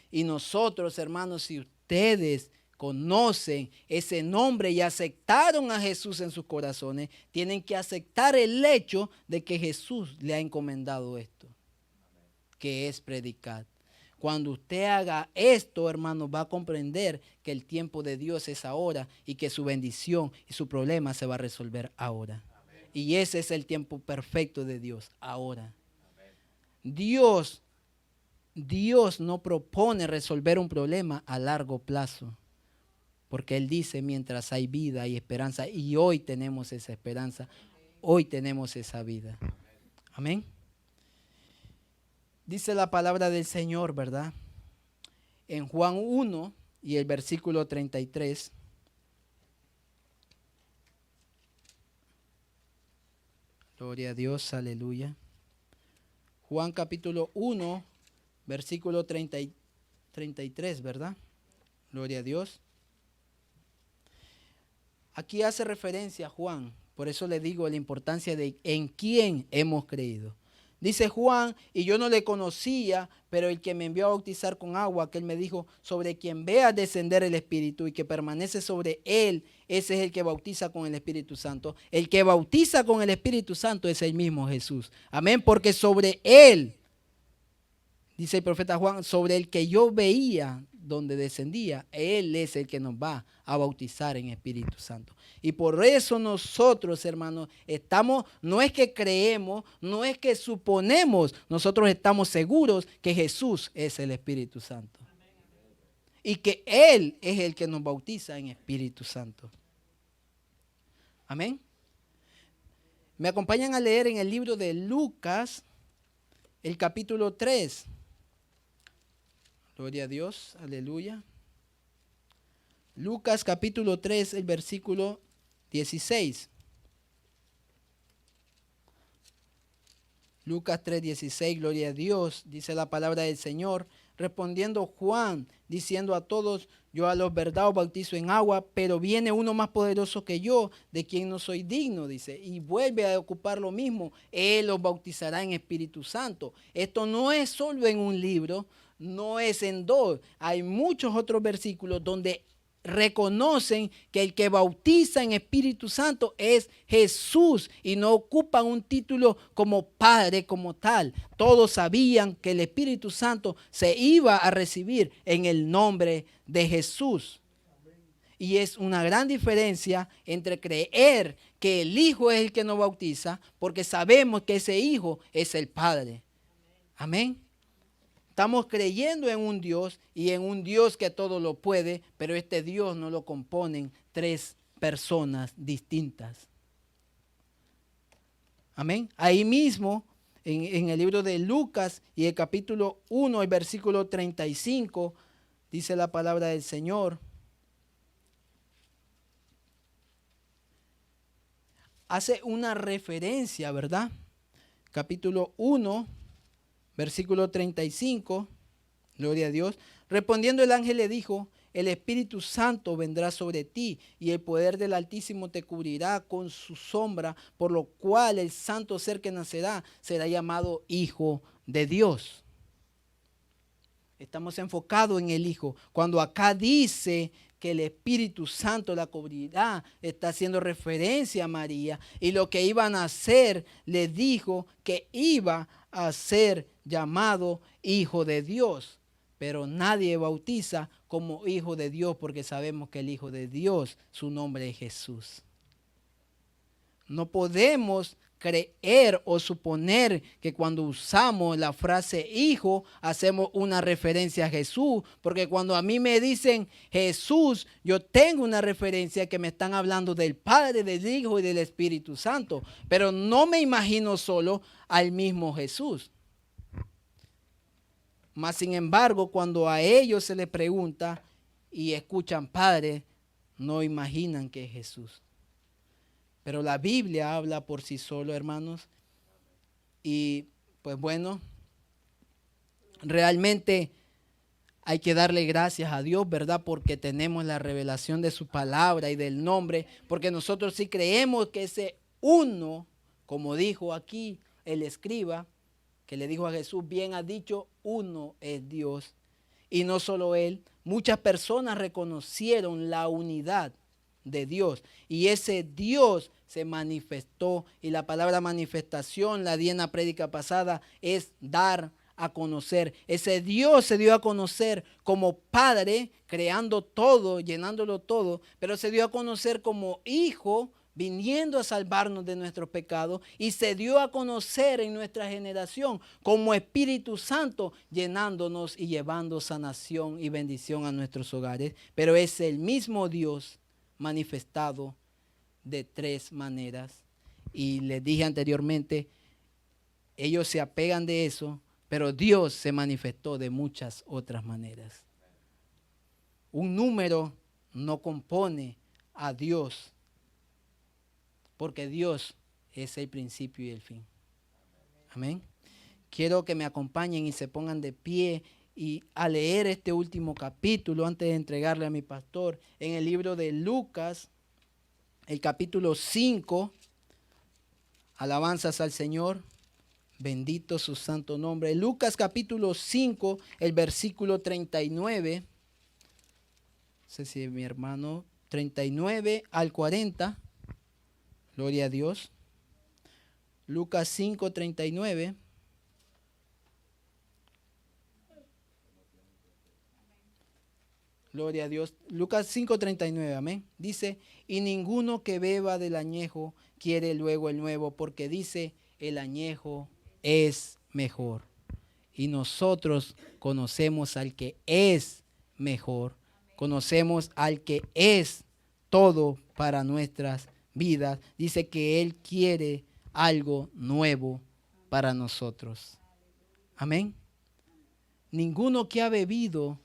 A: Y nosotros, hermanos, si ustedes conocen ese nombre y aceptaron a Jesús en sus corazones, tienen que aceptar el hecho de que Jesús le ha encomendado esto, que es predicar. Cuando usted haga esto, hermano, va a comprender que el tiempo de Dios es ahora y que su bendición y su problema se va a resolver ahora. Amén. Y ese es el tiempo perfecto de Dios, ahora. Amén. Dios no propone resolver un problema a largo plazo, porque Él dice mientras hay vida y esperanza, y hoy tenemos esa esperanza, hoy tenemos esa vida. Amén. Dice la palabra del Señor, ¿verdad? En Juan 1 y el versículo 33. Gloria a Dios, aleluya. Juan capítulo 1, versículo 33, ¿verdad? Gloria a Dios. Aquí hace referencia a Juan, por eso le digo la importancia de en quién hemos creído. Dice Juan, y yo no le conocía, pero el que me envió a bautizar con agua, que él me dijo, sobre quien vea descender el Espíritu y que permanece sobre él, ese es el que bautiza con el Espíritu Santo. El que bautiza con el Espíritu Santo es el mismo Jesús. Amén, porque sobre él, dice el profeta Juan, sobre el que yo veía donde descendía, Él es el que nos va a bautizar en Espíritu Santo. Y por eso nosotros, hermanos, no es que creemos, no es que suponemos, nosotros estamos seguros que Jesús es el Espíritu Santo. Y que Él es el que nos bautiza en Espíritu Santo. Amén. Me acompañan a leer en el libro de Lucas, el capítulo 3. Gloria a Dios, aleluya. Lucas capítulo 3, el versículo 16. Lucas 3, 16, gloria a Dios, dice la palabra del Señor. Respondiendo Juan, diciendo a todos, yo a los verdad os bautizo en agua, pero viene uno más poderoso que yo, de quien no soy digno, dice. Y vuelve a ocupar lo mismo, Él os bautizará en Espíritu Santo. Esto no es solo en un libro, no es en dos. Hay muchos otros versículos donde reconocen que el que bautiza en Espíritu Santo es Jesús y no ocupan un título como Padre como tal. Todos sabían que el Espíritu Santo se iba a recibir en el nombre de Jesús. Y es una gran diferencia entre creer que el Hijo es el que nos bautiza, porque sabemos que ese Hijo es el Padre. Amén. Estamos creyendo en un Dios y en un Dios que todo lo puede, pero este Dios no lo componen tres personas distintas. Amén. Ahí mismo, en el libro de Lucas y el capítulo 1, el versículo 35, dice la palabra del Señor. Hace una referencia, ¿verdad? Capítulo 1. Versículo 35, gloria a Dios. Respondiendo el ángel le dijo, el Espíritu Santo vendrá sobre ti y el poder del Altísimo te cubrirá con su sombra, por lo cual el santo ser que nacerá será llamado Hijo de Dios. Estamos enfocados en el Hijo. Cuando acá dice que el Espíritu Santo la cubrirá, está haciendo referencia a María. Y lo que iban a hacer, le dijo que iba a ser llamado Hijo de Dios. Pero nadie bautiza como Hijo de Dios porque sabemos que el Hijo de Dios, su nombre es Jesús. No podemos creer o suponer que cuando usamos la frase hijo hacemos una referencia a Jesús, porque cuando a mí me dicen Jesús, yo tengo una referencia que me están hablando del Padre, del Hijo y del Espíritu Santo, pero no me imagino solo al mismo Jesús. Mas sin embargo, cuando a ellos se les pregunta y escuchan Padre, no imaginan que es Jesús. Pero la Biblia habla por sí solo, hermanos. Y pues bueno, realmente hay que darle gracias a Dios, ¿verdad? Porque tenemos la revelación de su palabra y del nombre. Porque nosotros sí creemos que ese uno, como dijo aquí el escriba, que le dijo a Jesús, bien ha dicho, uno es Dios. Y no solo él, muchas personas reconocieron la unidad de Dios. Y ese Dios se manifestó, y la palabra manifestación, la di en la prédica pasada, es dar a conocer. Ese Dios se dio a conocer como Padre, creando todo, llenándolo todo, pero se dio a conocer como Hijo, viniendo a salvarnos de nuestros pecados, y se dio a conocer en nuestra generación como Espíritu Santo, llenándonos y llevando sanación y bendición a nuestros hogares. Pero es el mismo Dios manifestado de tres maneras. Y les dije anteriormente, ellos se apegan de eso, pero Dios se manifestó de muchas otras maneras. Un número no compone a Dios, porque Dios es el principio y el fin. Amén. Quiero que me acompañen y se pongan de pie y a leer este último capítulo antes de entregarle a mi pastor en el libro de Lucas, el capítulo 5. Alabanzas al Señor. Bendito su santo nombre. Lucas capítulo 5, el versículo 39. No sé si mi hermano, 39 al 40. Gloria a Dios. Lucas 5, 39. Gloria a Dios. Lucas 5, 39, amén. Dice, y ninguno que beba del añejo quiere luego el nuevo, porque dice, el añejo es mejor. Y nosotros conocemos al que es mejor. Conocemos al que es todo para nuestras vidas. Dice que Él quiere algo nuevo para nosotros. Amén. Ninguno que ha bebido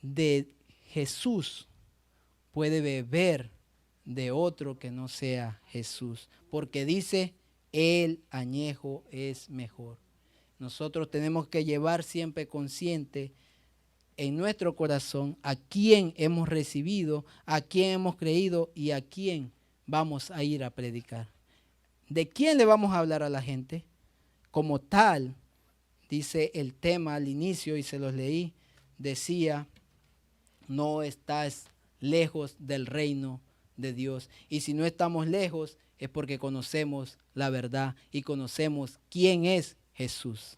A: de Jesús puede beber de otro que no sea Jesús, porque dice, el añejo es mejor. Nosotros tenemos que llevar siempre consciente en nuestro corazón a quién hemos recibido, a quién hemos creído y a quién vamos a ir a predicar. ¿De quién le vamos a hablar a la gente? Como tal, dice el tema al inicio y se los leí, decía, no estás lejos del reino de Dios. Y si no estamos lejos es porque conocemos la verdad y conocemos quién es Jesús.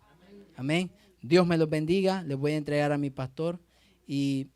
A: Amén. Dios me los bendiga. Les voy a entregar a mi pastor y